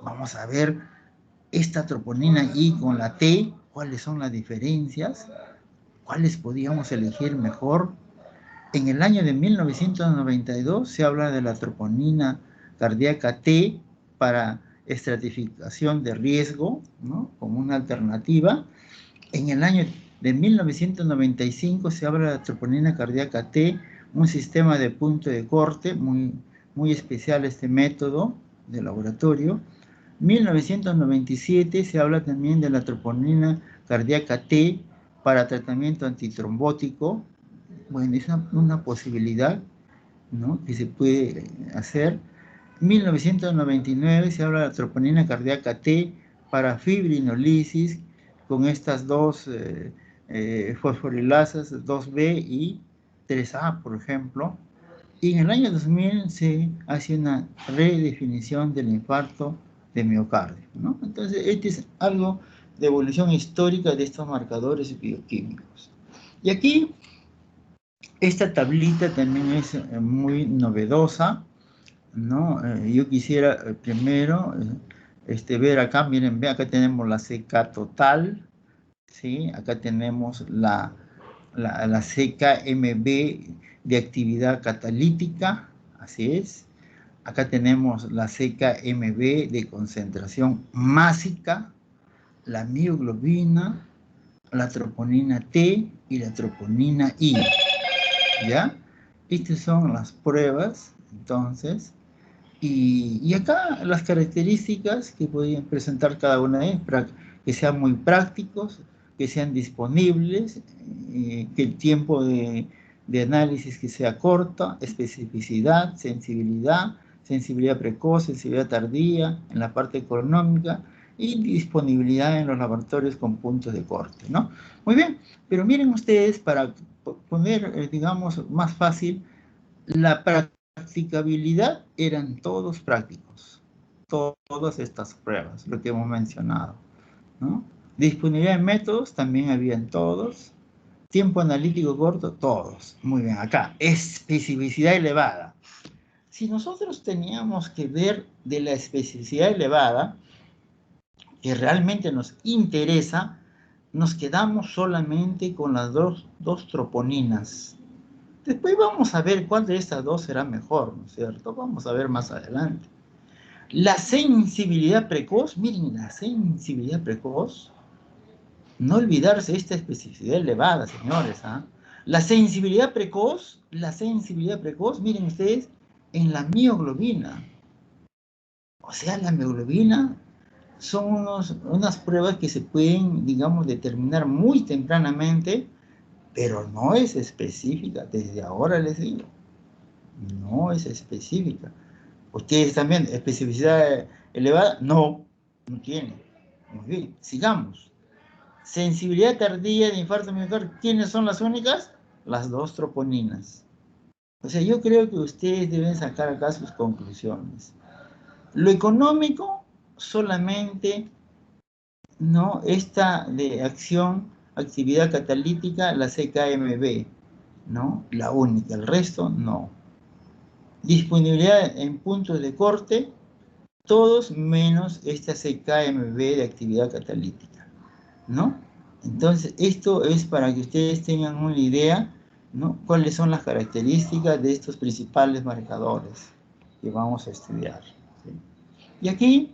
Vamos a ver esta troponina I con la T, cuáles son las diferencias, cuáles podíamos elegir mejor. En el año de 1992 se habla de la troponina cardíaca T para estratificación de riesgo, ¿no? Como una alternativa. En el año de 1995 se habla de la troponina cardíaca T, un sistema de punto de corte, muy especial este método de laboratorio. 1997 se habla también de la troponina cardíaca T para tratamiento antitrombótico. Bueno, es una posibilidad, ¿no?, que se puede hacer. 1999 se habla de la troponina cardíaca T para fibrinolisis con estas dos fosforilasas 2B y 3A, por ejemplo. Y en el año 2000 se hace una redefinición del infarto de miocardio, ¿no? Entonces, este es algo de evolución histórica de estos marcadores bioquímicos. Y aquí, esta tablita también es muy novedosa, ¿no? Yo quisiera primero ver acá, miren, ve, acá tenemos la CK total, ¿sí? Acá tenemos la CKMB de actividad catalítica, así es. Acá tenemos la CKMB de concentración másica, la mioglobina, la troponina T y la troponina I, ¿ya? Estas son las pruebas, entonces, y acá las características que podrían presentar cada una de ellas, que sean muy prácticos, que sean disponibles, que el tiempo de análisis que sea corto, especificidad, sensibilidad precoz, sensibilidad tardía, en la parte económica, y disponibilidad en los laboratorios con puntos de corte, ¿no? Muy bien, pero miren ustedes, para poner, digamos, más fácil, la practicabilidad eran todos prácticos. todas estas pruebas, lo que hemos mencionado, ¿no? Disponibilidad de métodos, también habían todos. Tiempo analítico corto, todos. Muy bien, acá, especificidad elevada. Si nosotros teníamos que ver de la especificidad elevada, que realmente nos interesa, nos quedamos solamente con las dos troponinas. Después vamos a ver cuál de estas dos será mejor, ¿no es cierto? Vamos a ver más adelante. La sensibilidad precoz, miren, la sensibilidad precoz, no olvidarse esta especificidad elevada, señores, ¿ah? La sensibilidad precoz, miren ustedes, en la mioglobina. O sea, la mioglobina son unas pruebas que se pueden, digamos, determinar muy tempranamente, pero no es específica, desde ahora les digo, no es específica. ¿Ustedes también, especificidad elevada? No, no tiene. Muy bien, sigamos. Sensibilidad tardía de infarto miocardio, ¿quiénes son las únicas? Las dos troponinas. O sea, yo creo que ustedes deben sacar acá sus conclusiones. Lo económico, solamente, ¿no? Esta de acción, actividad catalítica, la CKMB, ¿no? La única, el resto no. Disponibilidad en puntos de corte, todos menos esta CKMB de actividad catalítica, ¿no? Entonces, esto es para que ustedes tengan una idea, ¿no? Cuáles son las características de estos principales marcadores que vamos a estudiar, ¿sí? Y aquí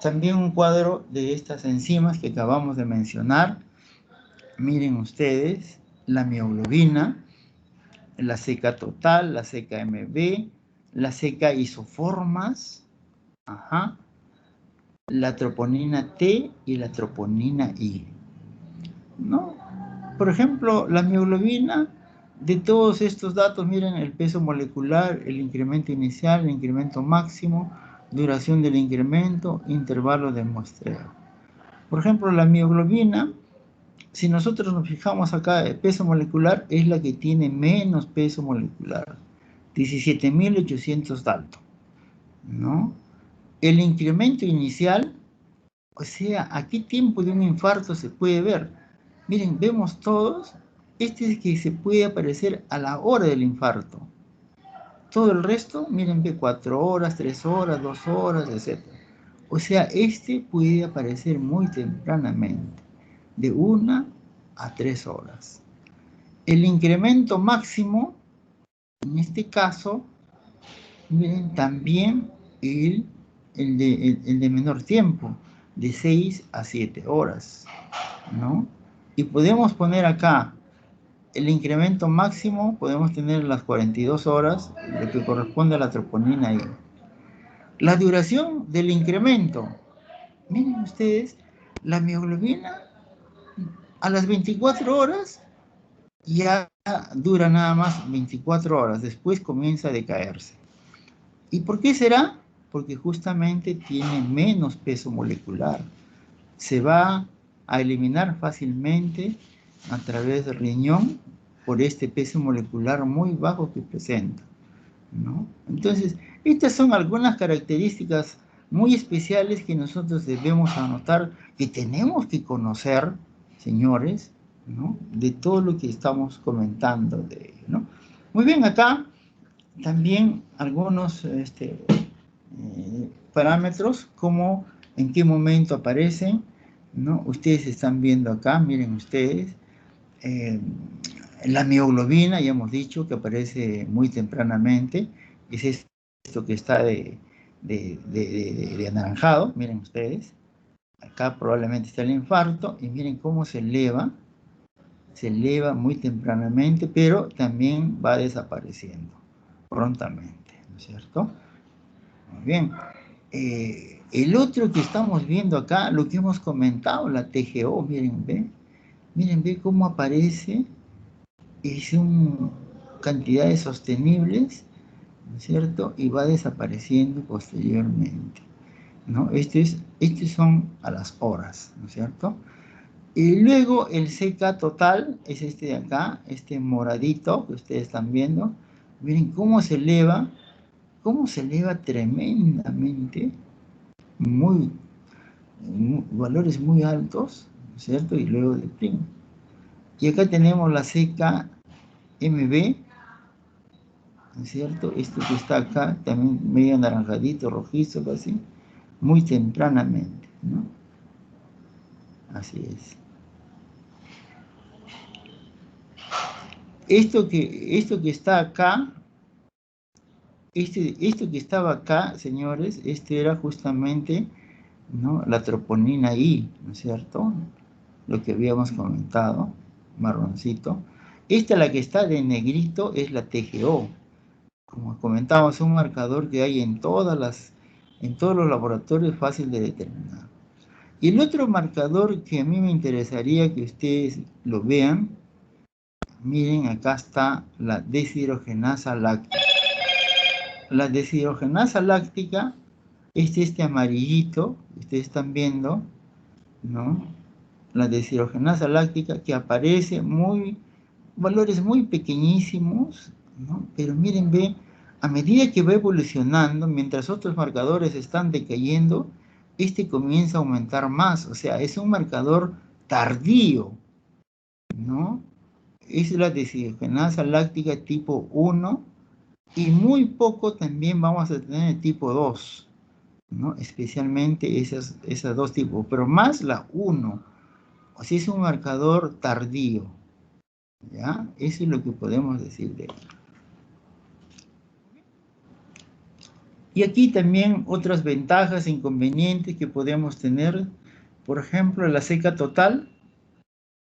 también un cuadro de estas enzimas que acabamos de mencionar. Miren ustedes, la mioglobina, la CK total, la CKMB, la CK isoformas, ajá, la troponina T y la troponina I, ¿no? Por ejemplo, la mioglobina, de todos estos datos, miren el peso molecular, el incremento inicial, el incremento máximo, duración del incremento, intervalo de muestreo. Por ejemplo, la mioglobina, si nosotros nos fijamos acá, el peso molecular es la que tiene menos peso molecular, 17.800 Dalton, ¿no? El incremento inicial, o sea, ¿a qué tiempo de un infarto se puede ver? Miren, vemos todos, este es que se puede aparecer a la hora del infarto. Todo el resto, miren, ve 4 horas, 3 horas, 2 horas, etc. O sea, este puede aparecer muy tempranamente, de 1 a 3 horas. El incremento máximo, en este caso, miren, también el de menor tiempo, de 6 a 7 horas, ¿no? Y podemos poner acá el incremento máximo, podemos tener las 42 horas, lo que corresponde a la troponina I. La duración del incremento, miren ustedes, la mioglobina a las 24 horas ya dura nada más 24 horas, después comienza a decaerse. ¿Y por qué será? Porque justamente tiene menos peso molecular. Se va a eliminar fácilmente a través del riñón por este peso molecular muy bajo que presenta, ¿no? Entonces, estas son algunas características muy especiales que nosotros debemos anotar, que tenemos que conocer, señores, ¿no? De todo lo que estamos comentando de ello, ¿no? Muy bien, acá también algunos parámetros, como en qué momento aparecen, ¿no? Ustedes están viendo acá, miren ustedes, la mioglobina, ya hemos dicho que aparece muy tempranamente, es esto que está de anaranjado, miren ustedes, acá probablemente está el infarto, y miren cómo se eleva muy tempranamente, pero también va desapareciendo prontamente, ¿no es cierto? Muy bien. El otro que estamos viendo acá, lo que hemos comentado, la TGO, miren, ve cómo aparece, es cantidades sostenibles, ¿no es cierto? Y va desapareciendo posteriormente, ¿no? Estos son a las horas, ¿no es cierto? Y luego el CK total es este de acá, este moradito que ustedes están viendo. Miren cómo se eleva tremendamente, valores muy altos, ¿no es cierto? Y luego deprimen. Y acá tenemos la CKMB, ¿no es cierto? Esto que está acá, también medio anaranjadito, rojizo, así, muy tempranamente, ¿no? Así es. Esto que está acá, esto que estaba acá, señores, era justamente, ¿no?, la troponina I, ¿no es cierto? Lo que habíamos comentado, marroncito. La que está de negrito, es la TGO. Como comentábamos, un marcador que hay en todos los laboratorios, fácil de determinar. Y el otro marcador que a mí me interesaría que ustedes lo vean, miren, acá está la deshidrogenasa láctica. La deshidrogenasa láctica es este amarillito que ustedes están viendo, ¿no? La deshidrogenasa láctica, que aparece valores muy pequeñísimos, ¿no? Pero miren, ve, a medida que va evolucionando, mientras otros marcadores están decayendo, comienza a aumentar más. O sea, es un marcador tardío, ¿no? Es la deshidrogenasa láctica tipo 1, y muy poco también vamos a tener el tipo 2, ¿no? Especialmente esas dos tipos, pero más la 1. O sea, es un marcador tardío, ¿ya? Eso es lo que podemos decir de él. Y aquí también otras ventajas e inconvenientes que podemos tener. Por ejemplo, la seca total,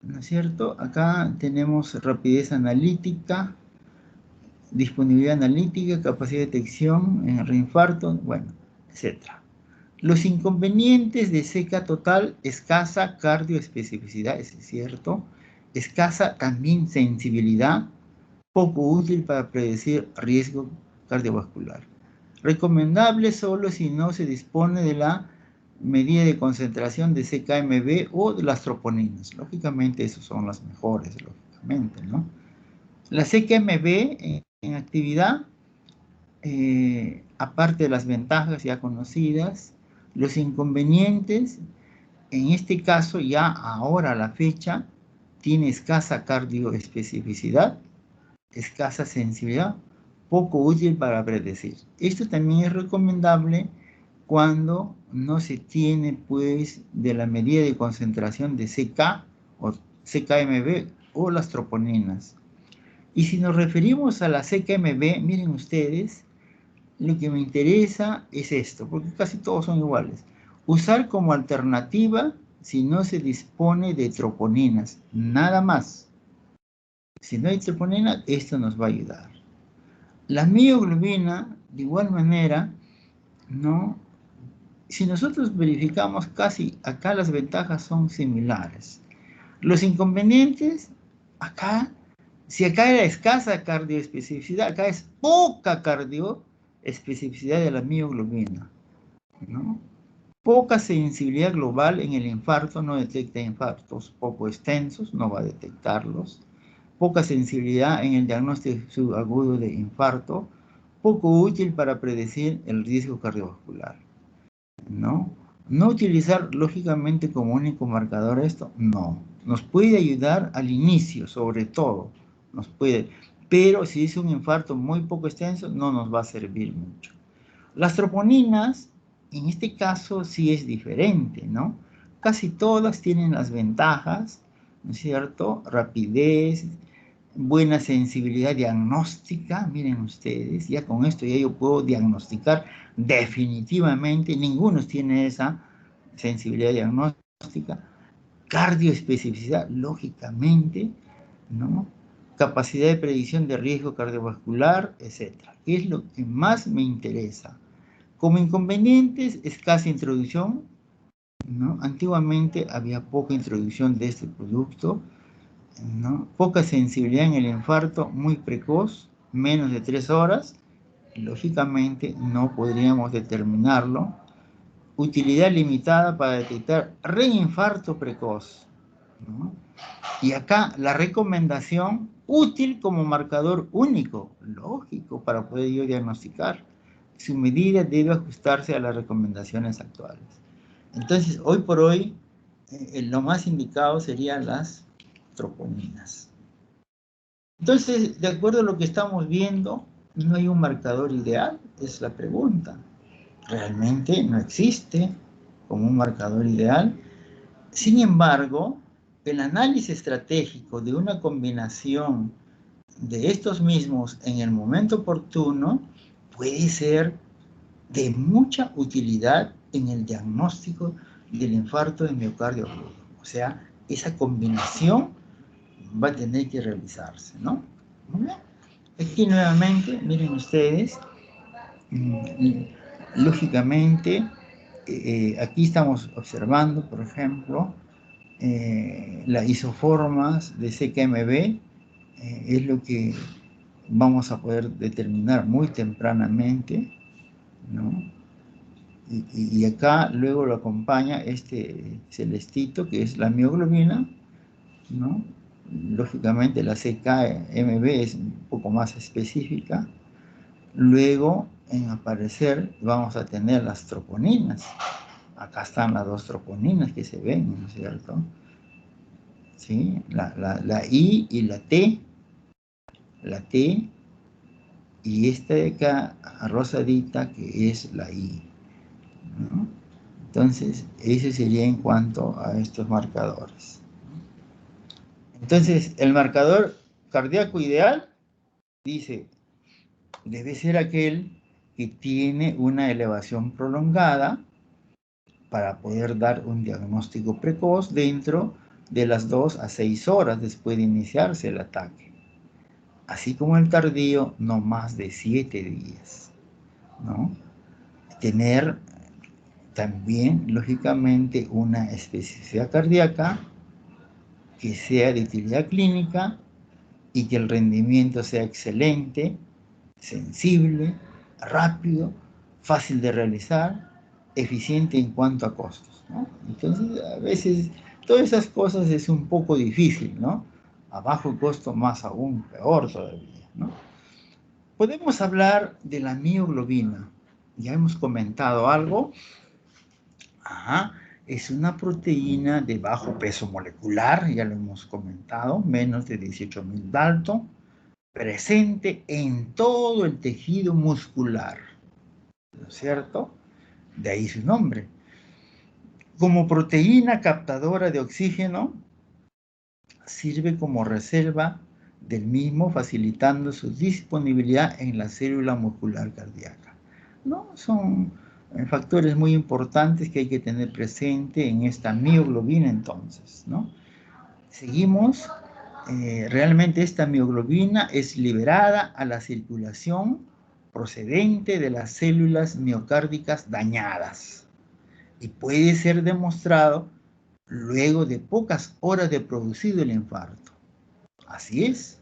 ¿no es cierto? Acá tenemos rapidez analítica, disponibilidad analítica, capacidad de detección en reinfarto, bueno, etc. Los inconvenientes de seca total: escasa cardioespecificidad, es cierto, escasa también sensibilidad, poco útil para predecir riesgo cardiovascular. Recomendable solo si no se dispone de la medida de concentración de CKMB o de las troponinas. Lógicamente, esos son las mejores, lógicamente, ¿no? La CKMB en actividad, aparte de las ventajas ya conocidas, los inconvenientes, en este caso ya ahora a la fecha, tiene escasa cardioespecificidad, escasa sensibilidad, poco útil para predecir. Esto también es recomendable cuando no se tiene, pues, de la medida de concentración de CK o CKMB o las troponinas. Y si nos referimos a la CKMB, miren ustedes, lo que me interesa es esto, porque casi todos son iguales. Usar como alternativa si no se dispone de troponinas, nada más. Si no hay troponina, esto nos va a ayudar. La mioglobina, de igual manera, ¿no? Si nosotros verificamos, casi acá las ventajas son similares. Los inconvenientes, acá, si acá era escasa cardioespecificidad, acá es poca cardioespecificidad de la mioglobina, ¿no? Poca sensibilidad global en el infarto, no detecta infartos poco extensos, no va a detectarlos. Poca sensibilidad en el diagnóstico subagudo de infarto, poco útil para predecir el riesgo cardiovascular, ¿no? No utilizar lógicamente como único marcador esto, no. Nos puede ayudar al inicio, sobre todo, nos puede, pero si es un infarto muy poco extenso, no nos va a servir mucho. Las troponinas, en este caso, sí es diferente, ¿no? Casi todas tienen las ventajas, ¿no es cierto? Rapidez, buena sensibilidad diagnóstica, miren ustedes, ya con esto ya yo puedo diagnosticar definitivamente, ninguno tiene esa sensibilidad diagnóstica. Cardioespecificidad, lógicamente, ¿no? Capacidad de predicción de riesgo cardiovascular, etc. Es lo que más me interesa. Como inconvenientes, escasa introducción, ¿no? Antiguamente había poca introducción de este producto, ¿no? Poca sensibilidad en el infarto muy precoz, menos de 3 horas, lógicamente no podríamos determinarlo. Utilidad limitada para detectar reinfarto precoz, ¿no? Y acá la recomendación: útil como marcador único, lógico, para poder yo diagnosticar. su medida debe ajustarse a las recomendaciones actuales. Entonces, hoy por hoy, lo más indicado serían las troponinas. Entonces, de acuerdo a lo que estamos viendo, no hay un marcador ideal, es la pregunta. Realmente no existe como un marcador ideal. Sin embargo, el análisis estratégico de una combinación de estos mismos en el momento oportuno puede ser de mucha utilidad en el diagnóstico del infarto de miocardio agudo. O sea, esa combinación va a tener que realizarse, ¿no? Muy bien. Aquí nuevamente, miren ustedes, lógicamente, aquí estamos observando, por ejemplo, las isoformas de CKMB, es lo que vamos a poder determinar muy tempranamente, ¿no? Y acá luego lo acompaña este celestito, que es la mioglobina, ¿no? Lógicamente la CKMB es un poco más específica. Luego, en aparecer, vamos a tener las troponinas. Acá están las dos troponinas que se ven, ¿no es cierto? ¿Sí? La I y la T. La T y esta de acá, rosadita, que es la I, ¿no? Entonces, ese sería en cuanto a estos marcadores. Entonces, el marcador cardíaco ideal, dice, debe ser aquel que tiene una elevación prolongada para poder dar un diagnóstico precoz dentro de las 2 a 6 horas después de iniciarse el ataque. Así como el tardío, no más de 7 días, ¿no? Tener también, lógicamente, una especificidad cardíaca que sea de utilidad clínica y que el rendimiento sea excelente, sensible, rápido, fácil de realizar, eficiente en cuanto a costos, ¿no? Entonces, a veces, todas esas cosas es un poco difícil, ¿no? A bajo costo más aún, peor todavía, ¿no? Podemos hablar de la mioglobina. Ya hemos comentado algo. Ajá. Es una proteína de bajo peso molecular, ya lo hemos comentado, menos de 18.000 Dalton, presente en todo el tejido muscular, ¿no es cierto? De ahí su nombre. Como proteína captadora de oxígeno, sirve como reserva del mismo, facilitando su disponibilidad en la célula muscular cardíaca, ¿no? Son factores muy importantes que hay que tener presente en esta mioglobina entonces, ¿no? Seguimos. Realmente esta mioglobina es liberada a la circulación procedente de las células miocárdicas dañadas y puede ser demostrado luego de pocas horas de producido el infarto. Así es,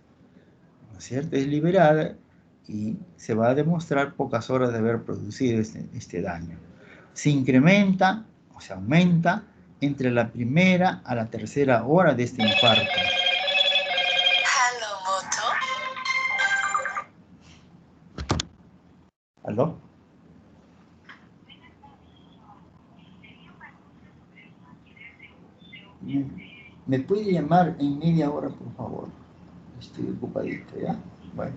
¿no es cierto? Es liberada y se va a demostrar pocas horas de haber producido este daño. Se incrementa o se aumenta entre la primera a la tercera hora de este infarto. ¿Aló? ¿Me puede llamar en media hora, por favor? Estoy ocupadito, ¿ya? Bueno.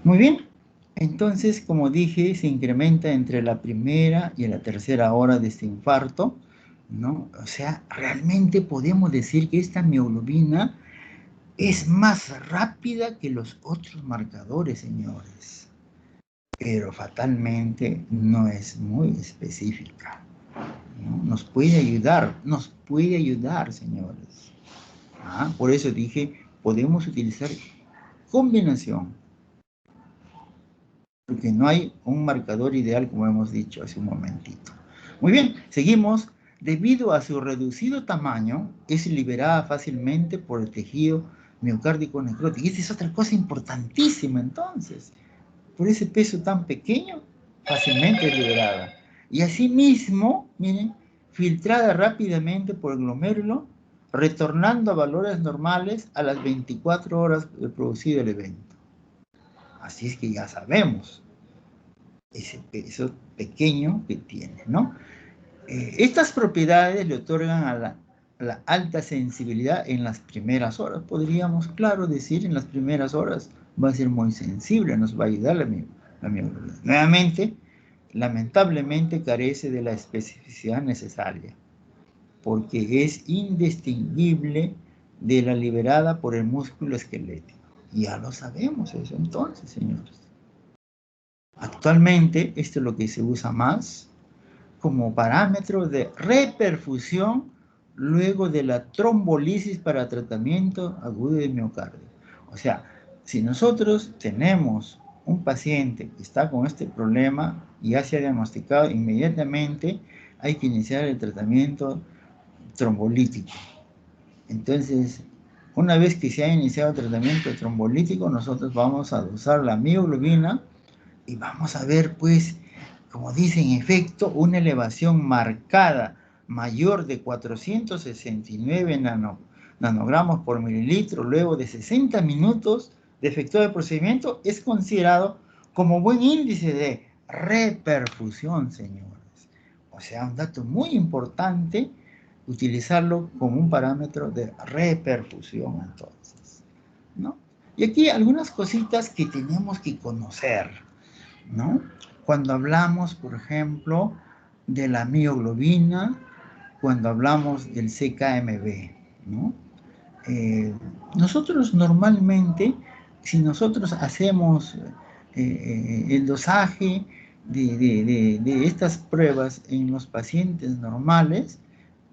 Muy bien. Entonces, como dije, se incrementa entre la primera y la tercera hora de este infarto, ¿no? O sea, realmente podemos decir que esta mioglobina es más rápida que los otros marcadores, señores. Pero fatalmente no es muy específica, ¿no? Nos puede ayudar, señores. Por eso dije, podemos utilizar combinación, porque no hay un marcador ideal, como hemos dicho hace un momentito. Muy bien, seguimos. Debido a su reducido tamaño, es liberada fácilmente por el tejido miocárdico necrótico. Y esta es otra cosa importantísima, entonces. Por ese peso tan pequeño, fácilmente es liberada. Y asimismo, miren, filtrada rápidamente por el glomérulo, retornando a valores normales a las 24 horas de producido el evento. Así es que ya sabemos ese peso pequeño que tiene, ¿no? Estas propiedades le otorgan a la alta sensibilidad en las primeras horas. Podríamos, claro, decir en las primeras horas va a ser muy sensible, nos va a ayudar la mioglobina. Nuevamente, lamentablemente carece de la especificidad necesaria, porque es indistinguible de la liberada por el músculo esquelético. Ya lo sabemos eso entonces, señores. Actualmente, esto es lo que se usa más como parámetro de reperfusión luego de la trombolisis para tratamiento agudo de miocardio. O sea, si nosotros tenemos un paciente que está con este problema y ya se ha diagnosticado, inmediatamente hay que iniciar el tratamiento trombolítico. Entonces, una vez que se ha iniciado el tratamiento trombolítico, nosotros vamos a dosar la mioglobina y vamos a ver, pues, como dice en efecto, una elevación marcada mayor de 469 nanogramos por mililitro luego de 60 minutos de efectuado el procedimiento es considerado como buen índice de reperfusión, señores. O sea, un dato muy importante, utilizarlo como un parámetro de reperfusión, entonces, ¿no? Y aquí algunas cositas que tenemos que conocer, ¿no? Cuando hablamos, por ejemplo, de la mioglobina, cuando hablamos del CKMB, ¿no? Nosotros normalmente, si nosotros hacemos el dosaje de estas pruebas en los pacientes normales,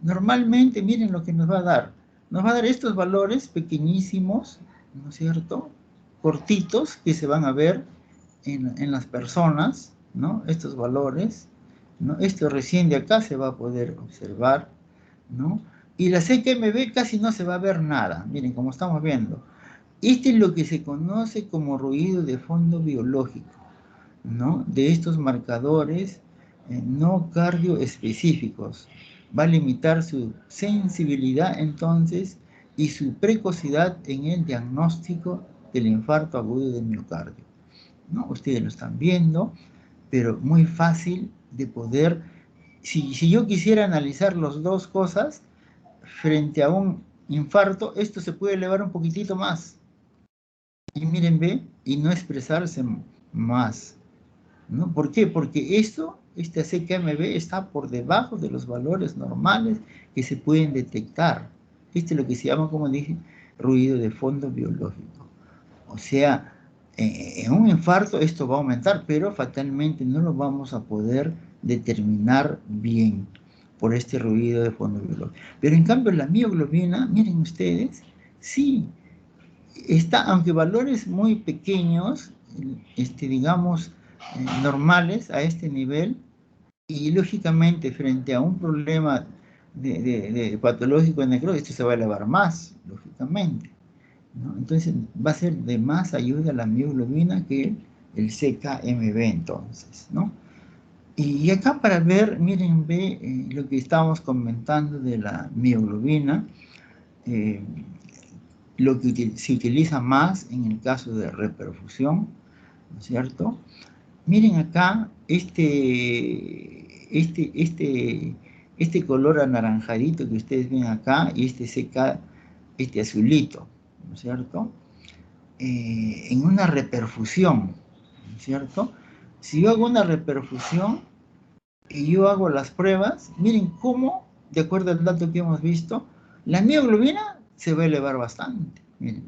normalmente miren lo que nos va a dar. Nos va a dar estos valores pequeñísimos, ¿no es cierto? Cortitos que se van a ver en las personas, ¿no? Estos valores, ¿no? Esto recién de acá se va a poder observar, ¿no? Y la CKMB casi no se va a ver nada, miren, como estamos viendo. Este es lo que se conoce como ruido de fondo biológico, ¿no? De estos marcadores no cardioespecíficos. Va a limitar su sensibilidad entonces y su precocidad en el diagnóstico del infarto agudo del miocardio, ¿no? Ustedes lo están viendo, pero muy fácil de poder, si yo quisiera analizar las dos cosas, frente a un infarto, esto se puede elevar un poquitito más. Y miren, ve, y no expresarse más, ¿no? ¿Por qué? Porque este CKMB está por debajo de los valores normales que se pueden detectar. Este es lo que se llama, como dije, ruido de fondo biológico. O sea, en un infarto esto va a aumentar, pero fatalmente no lo vamos a poder determinar bien por este ruido de fondo biológico. Pero en cambio la mioglobina, miren ustedes, sí, está, aunque valores muy pequeños, digamos, normales a este nivel, y lógicamente frente a un problema de patológico de necrosis, esto se va a elevar más, lógicamente, ¿no? Entonces va a ser de más ayuda la mioglobina que el CKMB entonces, ¿no? Y acá para ver, miren, ve lo que estábamos comentando de la mioglobina, lo que se utiliza más en el caso de reperfusión, ¿no es cierto? Miren acá este color anaranjadito que ustedes ven acá y este azulito, ¿no es cierto? En una reperfusión, ¿no es cierto? Si yo hago una reperfusión y yo hago las pruebas, miren cómo, de acuerdo al dato que hemos visto, la mioglobina se va a elevar bastante, miren,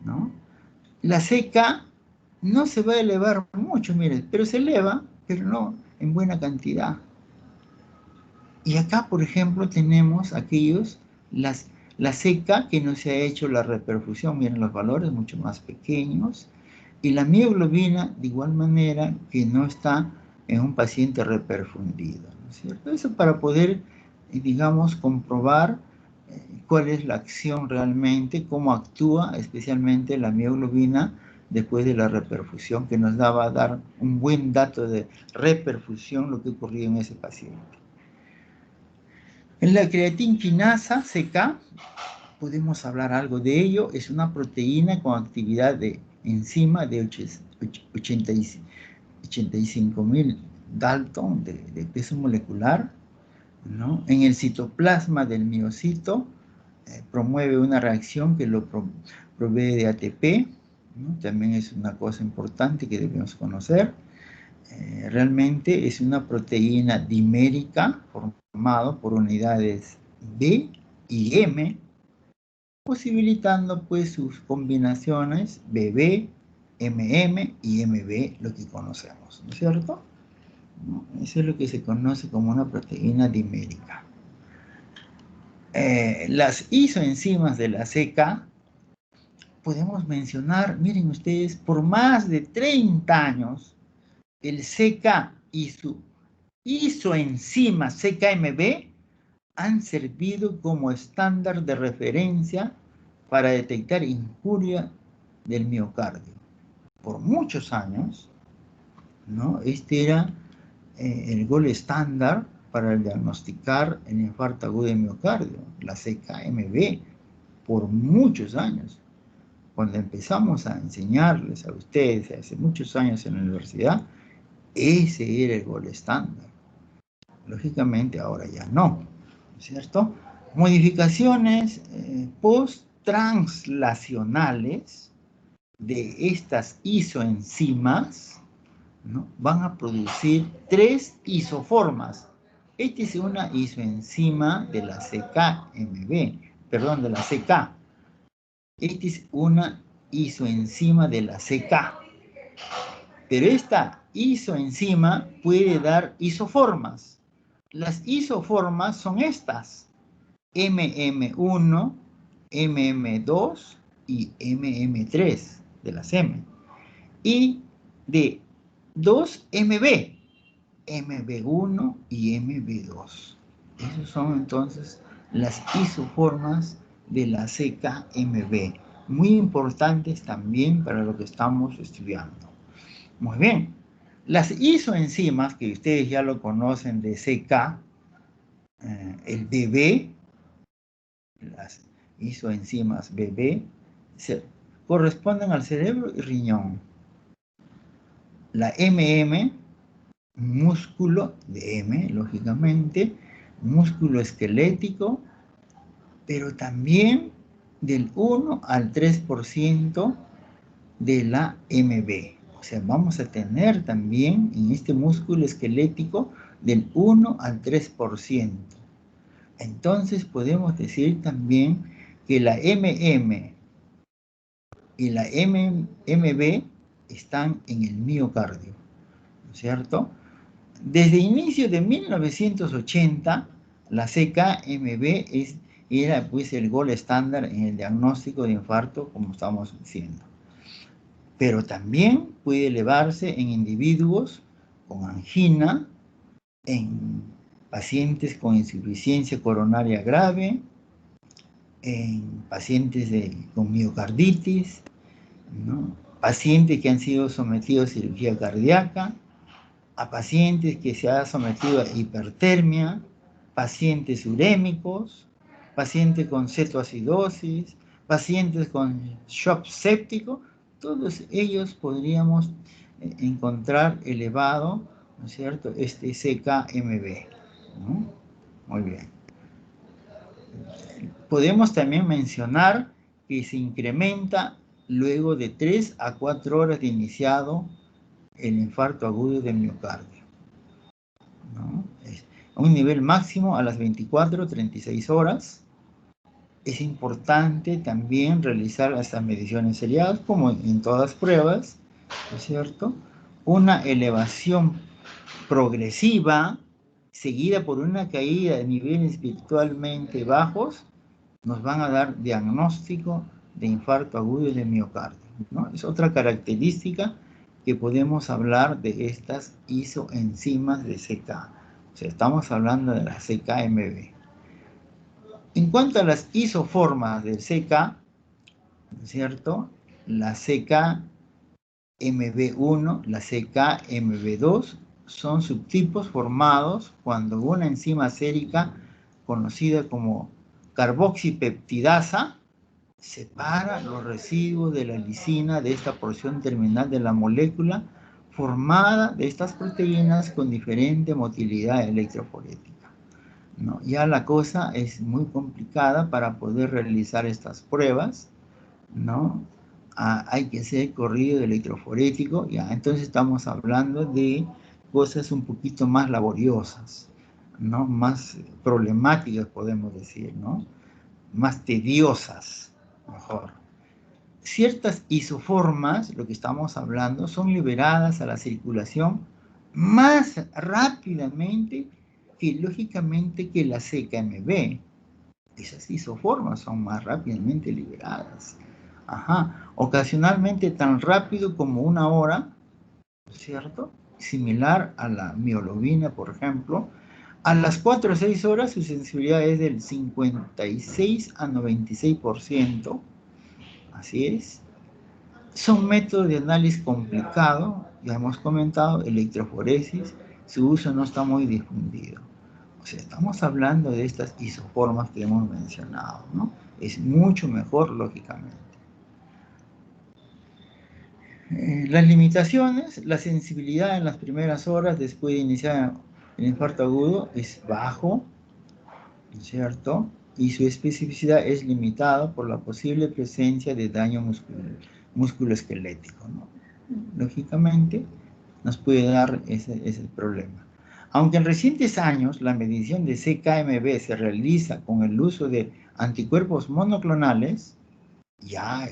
¿no? La CK no se va a elevar mucho, miren, pero se eleva, pero no en buena cantidad. Y acá, por ejemplo, tenemos la CK que no se ha hecho la reperfusión, miren los valores mucho más pequeños, y la mioglobina de igual manera que no está en un paciente reperfundido, ¿no es cierto? Eso para poder, digamos, comprobar cuál es la acción realmente, cómo actúa especialmente la mioglobina después de la reperfusión, que nos va a dar un buen dato de reperfusión, lo que ocurrió en ese paciente. En la creatinquinasa CK, podemos hablar algo de ello, es una proteína con actividad de enzima de 85.000 Dalton de peso molecular, ¿no? En el citoplasma del miocito promueve una reacción que lo provee de ATP, ¿no? También es una cosa importante que debemos conocer. Realmente es una proteína dimérica formada por unidades B y M, posibilitando pues sus combinaciones BB, MM y MB, lo que conocemos, ¿no es cierto? Eso es lo que se conoce como una proteína dimérica. Las isoenzimas de la CK podemos mencionar, miren ustedes, por más de 30 años, el CK y su isoenzima CKMB han servido como estándar de referencia para detectar injuria del miocardio. Por muchos años, ¿no? Este era el gold estándar para diagnosticar el infarto agudo de miocardio, la CKMB, por muchos años. Cuando empezamos a enseñarles a ustedes hace muchos años en la universidad, ese era el gold estándar. Lógicamente ahora ya no, ¿cierto? Modificaciones post-translacionales de estas isoenzimas, ¿no? Van a producir 3 isoformas. Esta es una isoenzima de la CKMB, perdón, de la CK. Esta es una isoenzima de la CK. Pero esta isoenzima puede dar isoformas. Las isoformas son estas: MM1, MM2 y MM3 de las M. Y de 2MB, MB1 y MB2. Esas son entonces las isoformas de la CKMB, muy importantes también para lo que estamos estudiando. Muy bien, las isoenzimas que ustedes ya lo conocen de CK, el BB, las isoenzimas BB, corresponden al cerebro y riñón. La MM, músculo de M, lógicamente, músculo esquelético, pero también del 1 al 3% de la MB. O sea, vamos a tener también en este músculo esquelético del 1 al 3%. Entonces podemos decir también que la MM y la MB están en el miocardio, ¿no es cierto? Desde inicio de 1980, la CKMB era pues el gold estándar en el diagnóstico de infarto, como estamos diciendo. Pero también puede elevarse en individuos con angina, en pacientes con insuficiencia coronaria grave, en pacientes con miocarditis, ¿no? Pacientes que han sido sometidos a cirugía cardíaca, a pacientes que se han sometido a hipertermia, pacientes urémicos, pacientes con cetoacidosis, pacientes con shock séptico. Todos ellos podríamos encontrar elevado, ¿no es cierto?, este CKMB, ¿no? Muy bien. Podemos también mencionar que se incrementa luego de 3 a 4 horas de iniciado el infarto agudo del miocardio, ¿no? A un nivel máximo a las 24-36 horas. Es importante también realizar estas mediciones seriadas, como en todas pruebas, ¿no es cierto? Una elevación progresiva, seguida por una caída de niveles virtualmente bajos, nos van a dar diagnóstico de infarto agudo de miocardio, ¿no? Es otra característica que podemos hablar de estas isoenzimas de CK. O sea, estamos hablando de la CKMB. En cuanto a las isoformas del CK, ¿no es cierto?, la CKMB1, la CKMB2 son subtipos formados cuando una enzima sérica conocida como carboxipeptidasa separa los residuos de la lisina de esta porción terminal de la molécula formada de estas proteínas con diferente motilidad electroforética, ¿no? Ya la cosa es muy complicada para poder realizar estas pruebas, ¿no? Hay que hacer corrido electroforético, ya, entonces estamos hablando de cosas un poquito más laboriosas, ¿no? Más problemáticas, podemos decir, ¿no? Más tediosas, mejor. Ciertas isoformas, lo que estamos hablando, son liberadas a la circulación más rápidamente que lógicamente que la CKMB. Esas isoformas son más rápidamente liberadas. Ajá. Ocasionalmente tan rápido como 1 hora, ¿cierto? Similar a la mioglobina, por ejemplo. A las 4 o 6 horas su sensibilidad es del 56 a 96%. Así es. Son métodos de análisis complicados, ya hemos comentado, electroforesis, su uso no está muy difundido. O sea, estamos hablando de estas isoformas que hemos mencionado, ¿no? Es mucho mejor, lógicamente. Las limitaciones, la sensibilidad en las primeras horas después de iniciar el infarto agudo es bajo, ¿cierto? Y su especificidad es limitada por la posible presencia de daño musculoesquelético, ¿no? Lógicamente, nos puede dar ese problema. Aunque en recientes años la medición de CKMB se realiza con el uso de anticuerpos monoclonales, ya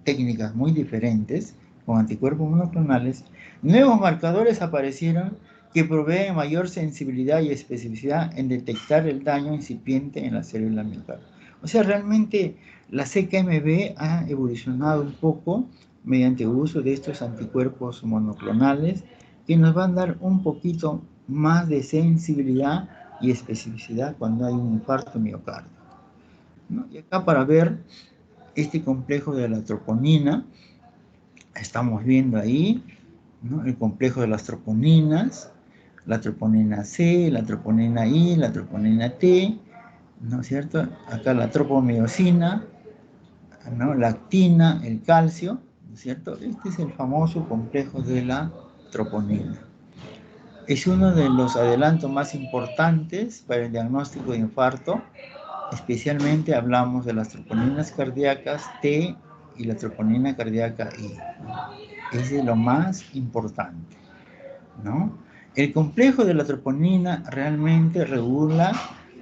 técnicas muy diferentes, con anticuerpos monoclonales, nuevos marcadores aparecieron que proveen mayor sensibilidad y especificidad en detectar el daño incipiente en la célula miocardio. O sea, realmente la CKMB ha evolucionado un poco mediante el uso de estos anticuerpos monoclonales que nos van a dar un poquito más de sensibilidad y especificidad cuando hay un infarto miocardio, ¿no? Y acá para ver este complejo de la troponina, estamos viendo ahí, ¿no? El complejo de las troponinas, la troponina C, la troponina I, la troponina T, ¿no es cierto? Acá la tropomiosina, ¿no? La actina, el calcio, ¿no es cierto? Este es el famoso complejo de la troponina. Es uno de los adelantos más importantes para el diagnóstico de infarto. Especialmente hablamos de las troponinas cardíacas T y la troponina cardíaca I. Es de lo más importante, ¿no? El complejo de la troponina realmente regula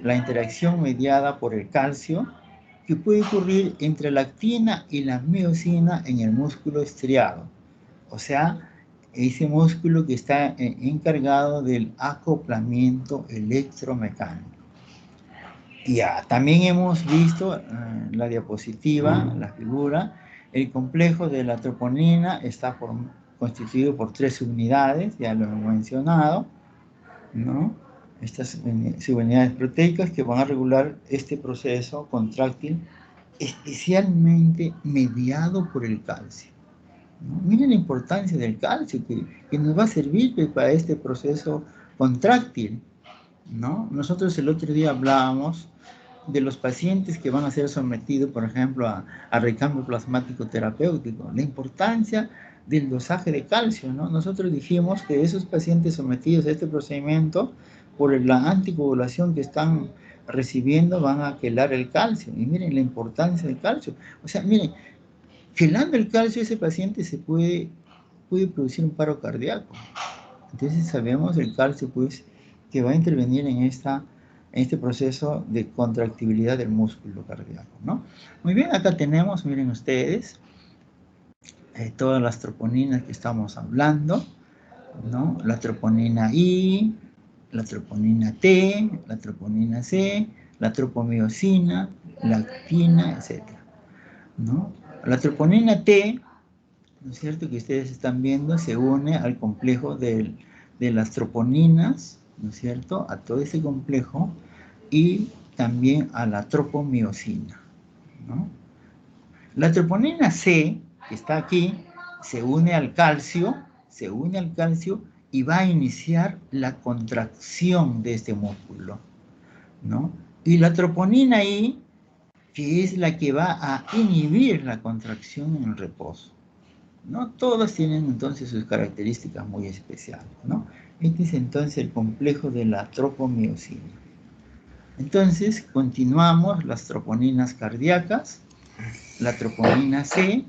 la interacción mediada por el calcio que puede ocurrir entre la actina y la miosina en el músculo estriado. O sea, ese músculo que está encargado del acoplamiento electromecánico. Ya, también hemos visto en la diapositiva, la figura, el complejo de la troponina está constituido por 3 subunidades, ya lo hemos mencionado, ¿no? Estas subunidades proteicas que van a regular este proceso contráctil, especialmente mediado por el calcio, ¿no? Miren la importancia del calcio que nos va a servir para este proceso contráctil, ¿no? Nosotros el otro día hablábamos de los pacientes que van a ser sometidos, por ejemplo, a recambio plasmático terapéutico, la importancia del dosaje de calcio, ¿no? Nosotros dijimos que esos pacientes sometidos a este procedimiento, por la anticoagulación que están recibiendo, van a quelar el calcio. Y miren la importancia del calcio. O sea, miren, quelando el calcio, ese paciente puede producir un paro cardíaco. Entonces sabemos el calcio, pues, que va a intervenir en este proceso de contractibilidad del músculo cardíaco, ¿no? Muy bien, acá tenemos, miren ustedes, todas las troponinas que estamos hablando, ¿no? La troponina I, la troponina T, la troponina C, la tropomiosina, la actina, etc., ¿no? La troponina T, ¿no es cierto?, que ustedes están viendo, se une al complejo de las troponinas, ¿no es cierto?, a todo ese complejo, y también a la tropomiosina, ¿no? La troponina C, que está aquí, se une al calcio y va a iniciar la contracción de este músculo, ¿no? Y la troponina I que es la que va a inhibir la contracción en el reposo, ¿no? Todas tienen entonces sus características muy especiales, ¿no? Este es entonces el complejo de la tropomiosina. Entonces, continuamos las troponinas cardíacas. La troponina C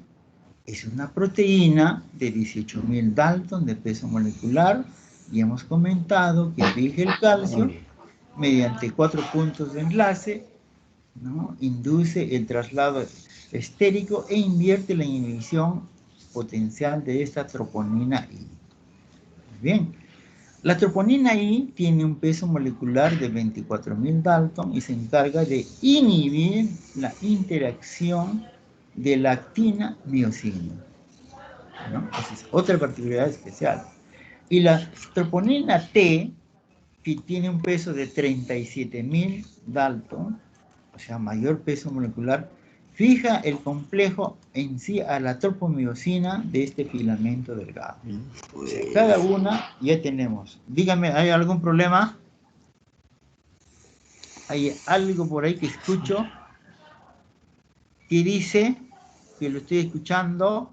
es una proteína de 18.000 Dalton de peso molecular y hemos comentado que fija el calcio mediante 4 puntos de enlace, ¿no? Induce el traslado estérico e invierte la inhibición potencial de esta troponina I. Bien, la troponina I tiene un peso molecular de 24.000 Dalton y se encarga de inhibir la interacción de la actina-miosina, ¿no? Esa es otra particularidad especial. Y la troponina T, que tiene un peso de 37.000 Dalton, o sea, mayor peso molecular, fija el complejo en sí a la tropomiosina de este filamento delgado. O sea, cada una ya tenemos. Dígame, ¿hay algún problema? ¿Hay algo por ahí que escucho? ¿Qué dice? Que lo estoy escuchando.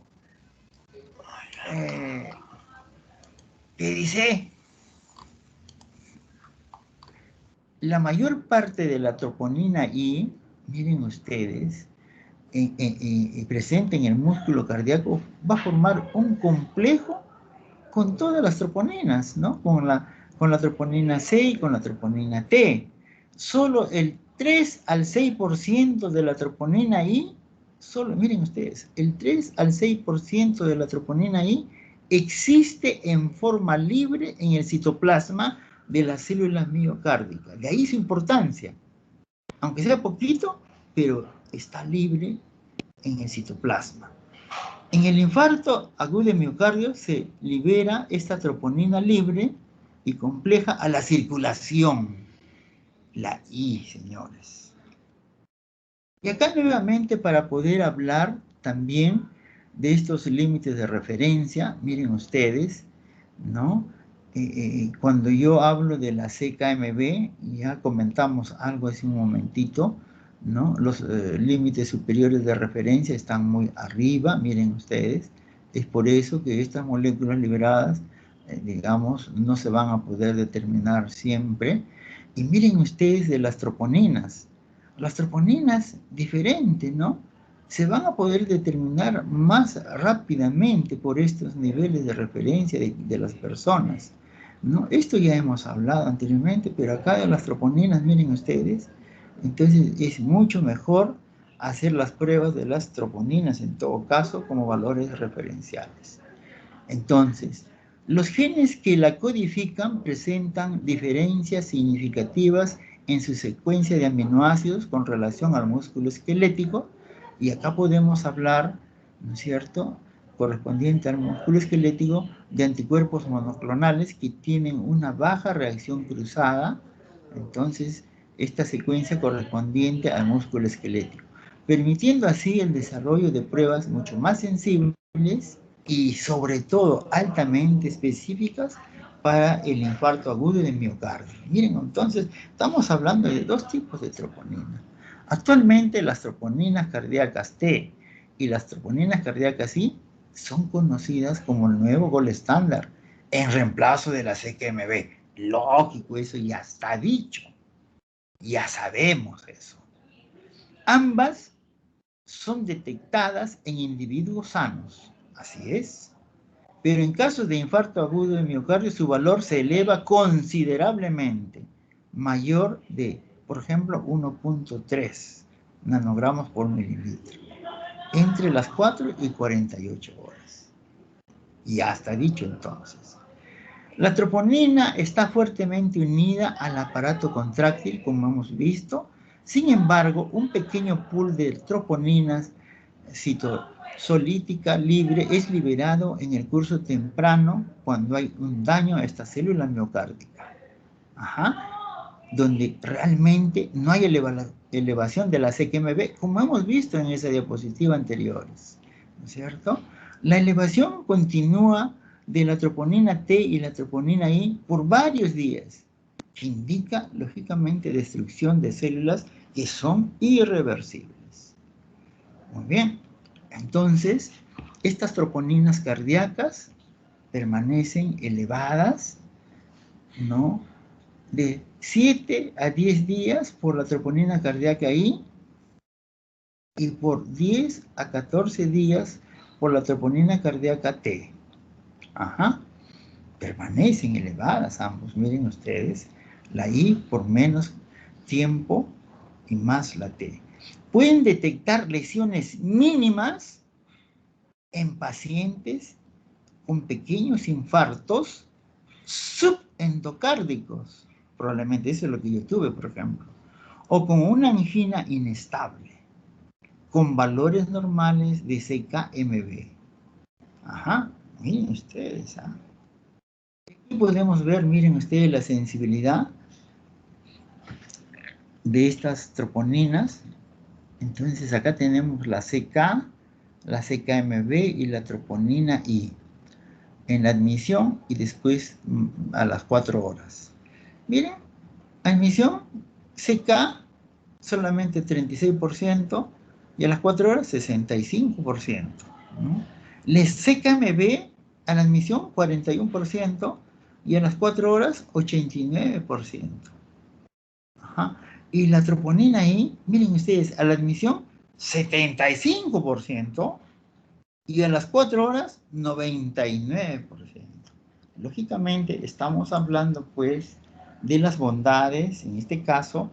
¿Qué dice? La mayor parte de la troponina I, miren ustedes, presente en el músculo cardíaco, va a formar un complejo con todas las troponinas, ¿no? Con la troponina C y con la troponina T. Solo el 3 al 6% de la troponina I, solo, miren ustedes, el 3 al 6% de la troponina I existe en forma libre en el citoplasma de las células miocárdicas. De ahí su importancia. Aunque sea poquito, pero está libre en el citoplasma. En el infarto agudo de miocardio se libera esta troponina libre y compleja a la circulación, la I, señores. Y acá nuevamente para poder hablar también de estos límites de referencia, miren ustedes, ¿no? Cuando yo hablo de la CKMB, ya comentamos algo hace un momentito, ¿no? Los límites superiores de referencia están muy arriba, miren ustedes. Es por eso que estas moléculas liberadas, digamos, no se van a poder determinar siempre. Y miren ustedes de las troponinas. Las troponinas diferentes, ¿no? Se van a poder determinar más rápidamente por estos niveles de referencia de las personas, ¿no? Esto ya hemos hablado anteriormente, pero acá de las troponinas, miren ustedes, entonces es mucho mejor hacer las pruebas de las troponinas, en todo caso, como valores referenciales. Entonces, los genes que la codifican presentan diferencias significativas en su secuencia de aminoácidos con relación al músculo esquelético, y acá podemos hablar, ¿no es cierto?, correspondiente al músculo esquelético, de anticuerpos monoclonales que tienen una baja reacción cruzada. Entonces, esta secuencia correspondiente al músculo esquelético, permitiendo así el desarrollo de pruebas mucho más sensibles y sobre todo altamente específicas para el infarto agudo de miocardio. Miren, entonces estamos hablando de dos tipos de troponina. Actualmente las troponinas cardíacas T y las troponinas cardíacas I son conocidas como el nuevo gol estándar en reemplazo de la CKMB. Lógico, eso ya está dicho. Ya sabemos eso. Ambas son detectadas en individuos sanos. Así es. Pero en caso de infarto agudo de miocardio, su valor se eleva considerablemente, mayor de, por ejemplo, 1.3 nanogramos por mililitro, entre las 4 y 48 horas. Ya está dicho entonces. La troponina está fuertemente unida al aparato contráctil, como hemos visto. Sin embargo, un pequeño pool de troponinas citosolítica libre es liberado en el curso temprano cuando hay un daño a esta célula miocárdica. Donde realmente no hay elevación de la CKMB, como hemos visto en esa diapositiva anteriores, ¿no es cierto? La elevación continúa de la troponina T y la troponina I por varios días, que indica, lógicamente, destrucción de células que son irreversibles. Muy bien. Entonces, estas troponinas cardíacas permanecen elevadas, ¿no? De 7 a 10 días por la troponina cardíaca I y por 10 a 14 días por la troponina cardíaca T. Ajá. Permanecen elevadas ambos. Miren ustedes, la I por menos tiempo y más la T. Pueden detectar lesiones mínimas en pacientes con pequeños infartos subendocárdicos. Probablemente eso es lo que yo tuve, por ejemplo. O con una angina inestable, con valores normales de CKMB. Ajá, miren ustedes. Aquí podemos ver, miren ustedes, la sensibilidad de estas troponinas. Entonces acá tenemos la CK, la CKMB y la troponina I en la admisión y después a las 4 horas. Miren, admisión CK solamente 36% y a las 4 horas 65%. ¿No? Les CKMB a la admisión 41% y a las 4 horas 89%. Ajá. Y la troponina I, miren ustedes, a la admisión 75% y a las 4 horas 99%. Lógicamente estamos hablando pues de las bondades, en este caso,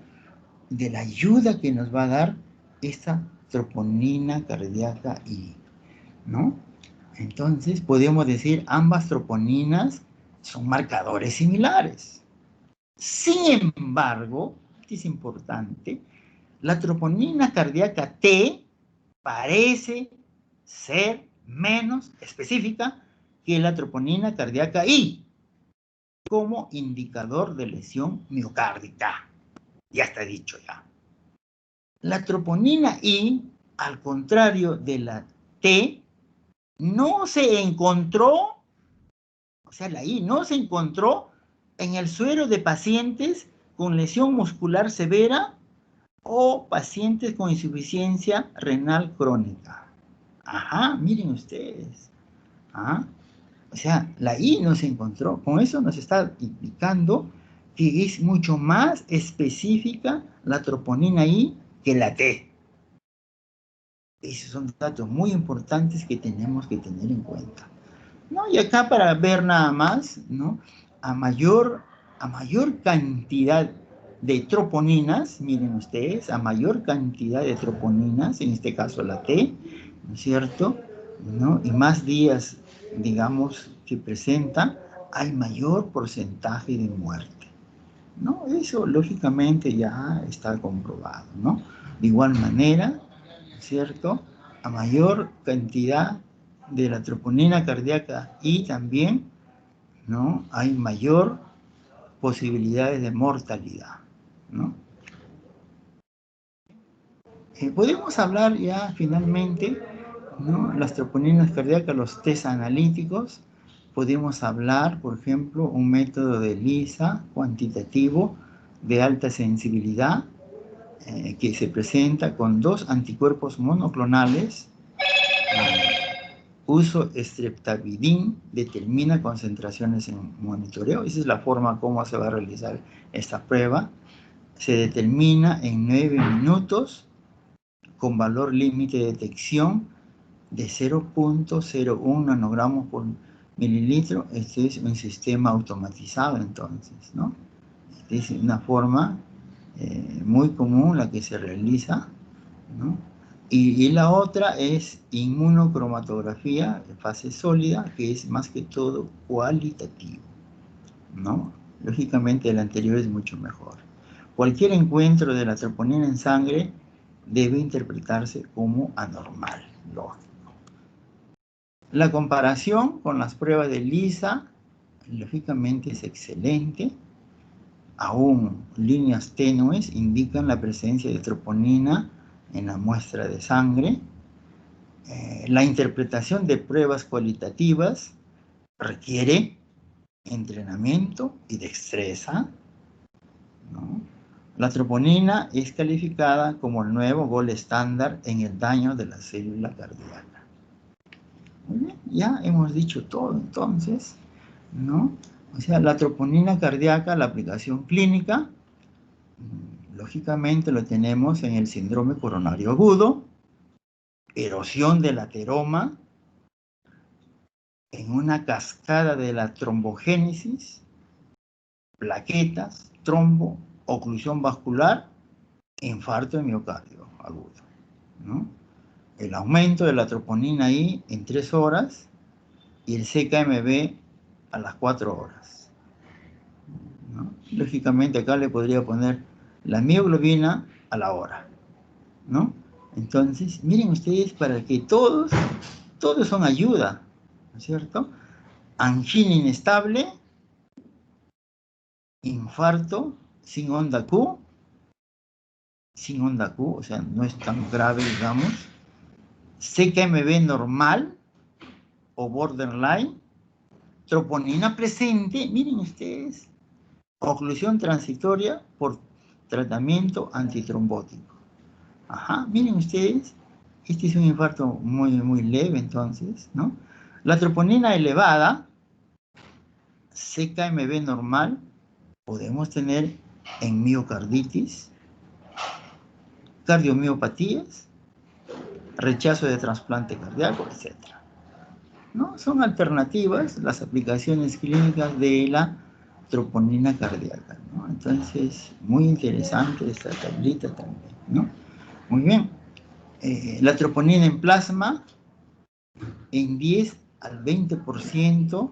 de la ayuda que nos va a dar esta troponina cardíaca I, ¿no? Entonces podemos decir ambas troponinas son marcadores similares. Sin embargo, es importante, la troponina cardíaca T parece ser menos específica que la troponina cardíaca I como indicador de lesión miocárdica. Ya está dicho ya. La troponina I, al contrario de la T, no se encontró, o sea, la I no se encontró en el suero de pacientes con lesión muscular severa o pacientes con insuficiencia renal crónica. Ajá, miren ustedes. ¿Ah? O sea, la I no se encontró. Con eso nos está indicando que es mucho más específica la troponina I que la T. Esos son datos muy importantes que tenemos que tener en cuenta, ¿no? Y acá para ver nada más, ¿no? A mayor cantidad de troponinas, miren ustedes, a mayor cantidad de troponinas, en este caso la T, ¿no es cierto? ¿No? Y más días, digamos, que presenta, hay mayor porcentaje de muerte, ¿no? Eso lógicamente ya está comprobado, ¿no? De igual manera, ¿cierto? A mayor cantidad de la troponina cardíaca y también, ¿no? Hay mayor posibilidades de mortalidad, ¿no? Podemos hablar ya finalmente, ¿no? Las troponinas cardíacas, los test analíticos. Podemos hablar, por ejemplo, un método de ELISA cuantitativo de alta sensibilidad que se presenta con 2 anticuerpos monoclonales. Uso streptavidin determina concentraciones en monitoreo. Esa es la forma como se va a realizar esta prueba. Se determina en 9 minutos con valor límite de detección de 0.01 nanogramos por mililitro. Este es un sistema automatizado entonces, ¿no? Es una forma muy común la que se realiza, ¿no? Y la otra es inmunocromatografía de fase sólida, que es más que todo cualitativo, ¿no? Lógicamente el anterior es mucho mejor. Cualquier encuentro de la troponina en sangre debe interpretarse como anormal, lógico. La comparación con las pruebas de ELISA, lógicamente es excelente. Aún líneas tenues indican la presencia de troponina en la muestra de sangre. La interpretación de pruebas cualitativas requiere entrenamiento y destreza, ¿no? La troponina es calificada como el nuevo gol estándar en el daño de la célula cardíaca. Muy bien, ya hemos dicho todo entonces, ¿no? O sea, la troponina cardíaca, la aplicación clínica, lógicamente lo tenemos en el síndrome coronario agudo, erosión del ateroma, en una cascada de la trombogénesis, plaquetas, trombo, oclusión vascular, infarto de miocardio agudo, ¿no? El aumento de la troponina I en 3 horas y el CKMB a las 4 horas, ¿no? Lógicamente acá le podría poner la mioglobina a la hora, ¿no? Entonces, miren ustedes, para que todos son ayuda, ¿no es cierto? Angina inestable, infarto sin onda Q, o sea, no es tan grave, digamos, CKMB normal o borderline, troponina presente, miren ustedes, oclusión transitoria por tratamiento antitrombótico. Ajá, miren ustedes, este es un infarto muy leve entonces, ¿no? La troponina elevada, CKMB normal, podemos tener en miocarditis, cardiomiopatías, rechazo de trasplante cardíaco, etc. ¿No? Son alternativas las aplicaciones clínicas de la troponina cardíaca, ¿no? Entonces, muy interesante esta tablita también, ¿no? Muy bien. La troponina en plasma, en 10 al 20%,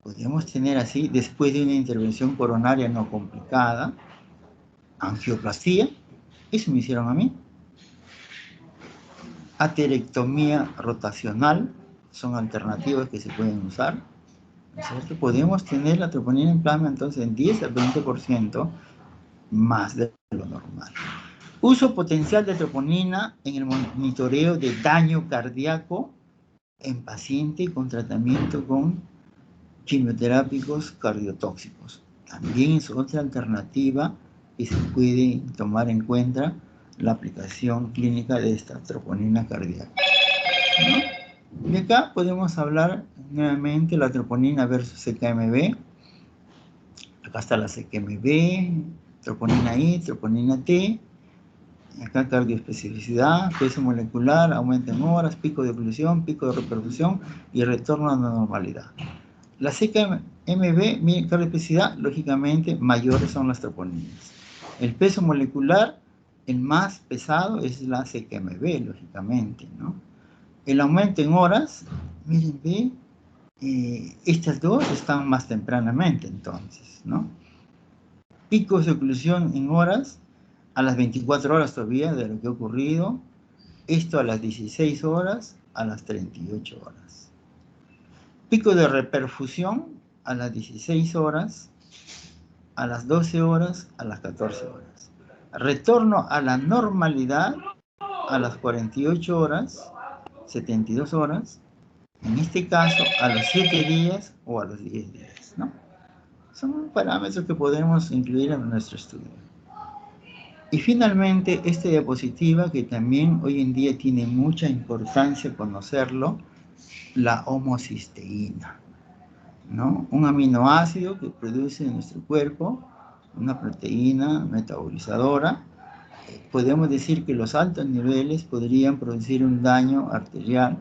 podríamos tener así, después de una intervención coronaria no complicada, angioplastía, eso me hicieron a mí, aterectomía rotacional, son alternativas que se pueden usar, ¿no es cierto? Podemos tener la troponina en plasma entonces en 10 al 20% más de lo normal. Uso potencial de troponina en el monitoreo de daño cardíaco en paciente con tratamiento con quimioterápicos cardiotóxicos. También es otra alternativa que se puede tomar en cuenta la aplicación clínica de esta troponina cardíaca, ¿no? Y acá podemos hablar nuevamente la troponina versus CKMB. Acá está la CKMB, troponina I, troponina T. Acá cardioespecificidad, peso molecular, aumento en horas, pico de oclusión, pico de repercusión y retorno a la normalidad. La CKMB, mi cardioespecificidad, lógicamente mayores son las troponinas. El peso molecular, el más pesado es la CKMB, lógicamente, ¿no? El aumento en horas, miren, ve, estas dos están más tempranamente entonces, ¿no? Picos de oclusión en horas, a las 24 horas todavía de lo que ha ocurrido, esto a las 16 horas, a las 38 horas. Pico de reperfusión a las 16 horas, a las 12 horas, a las 14 horas. Retorno a la normalidad a las 48 horas, 72 horas, en este caso a los 7 días o a los 10 días, ¿no? Son parámetros que podemos incluir en nuestro estudio. Y finalmente, esta diapositiva que también hoy en día tiene mucha importancia conocerlo, la homocisteína, ¿no? Un aminoácido que produce en nuestro cuerpo una proteína metabolizadora. Podemos decir que los altos niveles podrían producir un daño arterial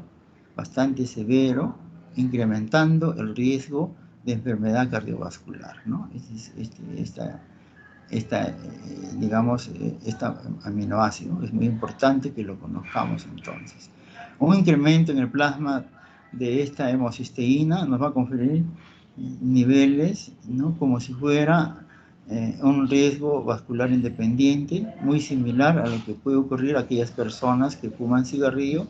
bastante severo, incrementando el riesgo de enfermedad cardiovascular, ¿no? Digamos, este aminoácido es muy importante que lo conozcamos entonces. Un incremento en el plasma de esta homocisteína nos va a conferir niveles, ¿no? Como si fuera un riesgo vascular independiente, muy similar a lo que puede ocurrir a aquellas personas que fuman cigarrillo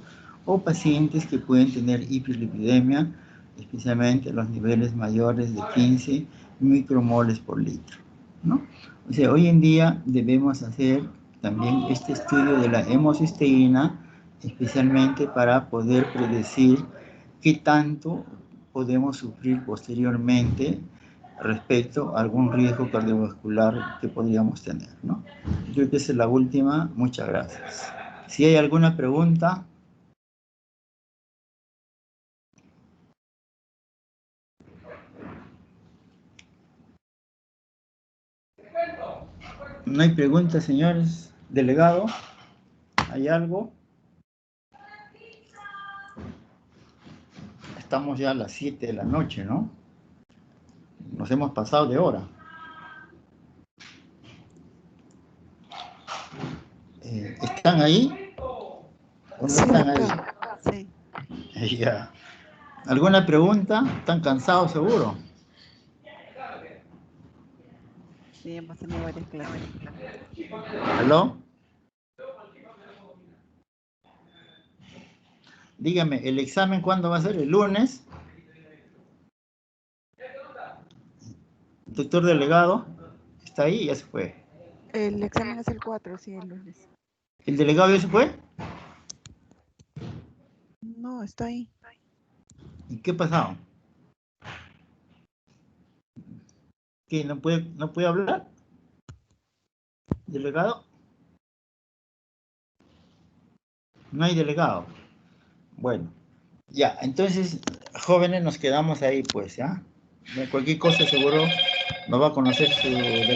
o pacientes que pueden tener hiperlipidemia, especialmente los niveles mayores de 15 micromoles por litro, ¿no? O sea, hoy en día debemos hacer también este estudio de la homocisteína, especialmente para poder predecir qué tanto podemos sufrir posteriormente respecto a algún riesgo cardiovascular que podríamos tener, ¿no? Yo creo que esa es la última. Muchas gracias. Si hay alguna pregunta. No hay preguntas, señores. Delegado, ¿hay algo? Estamos ya a las 7 de la noche, ¿no? Nos hemos pasado de hora. ¿Están ahí? ¿O no están ahí? Sí. Ya. ¿Alguna pregunta? ¿Están cansados seguro? Sí, hemos tenido varias clases. ¿Aló? Dígame, ¿el examen cuándo va a ser? ¿El lunes? Doctor delegado, ¿está ahí? Ya se fue. El examen es el 4, sí, el lunes. ¿El delegado ya se fue? No, está ahí. ¿Y qué ha pasado? ¿Qué? ¿No puede hablar? ¿Delegado? No hay delegado. Bueno, ya, entonces, jóvenes, nos quedamos ahí, pues, ¿ya? De cualquier cosa seguro nos va a conocer su delegado.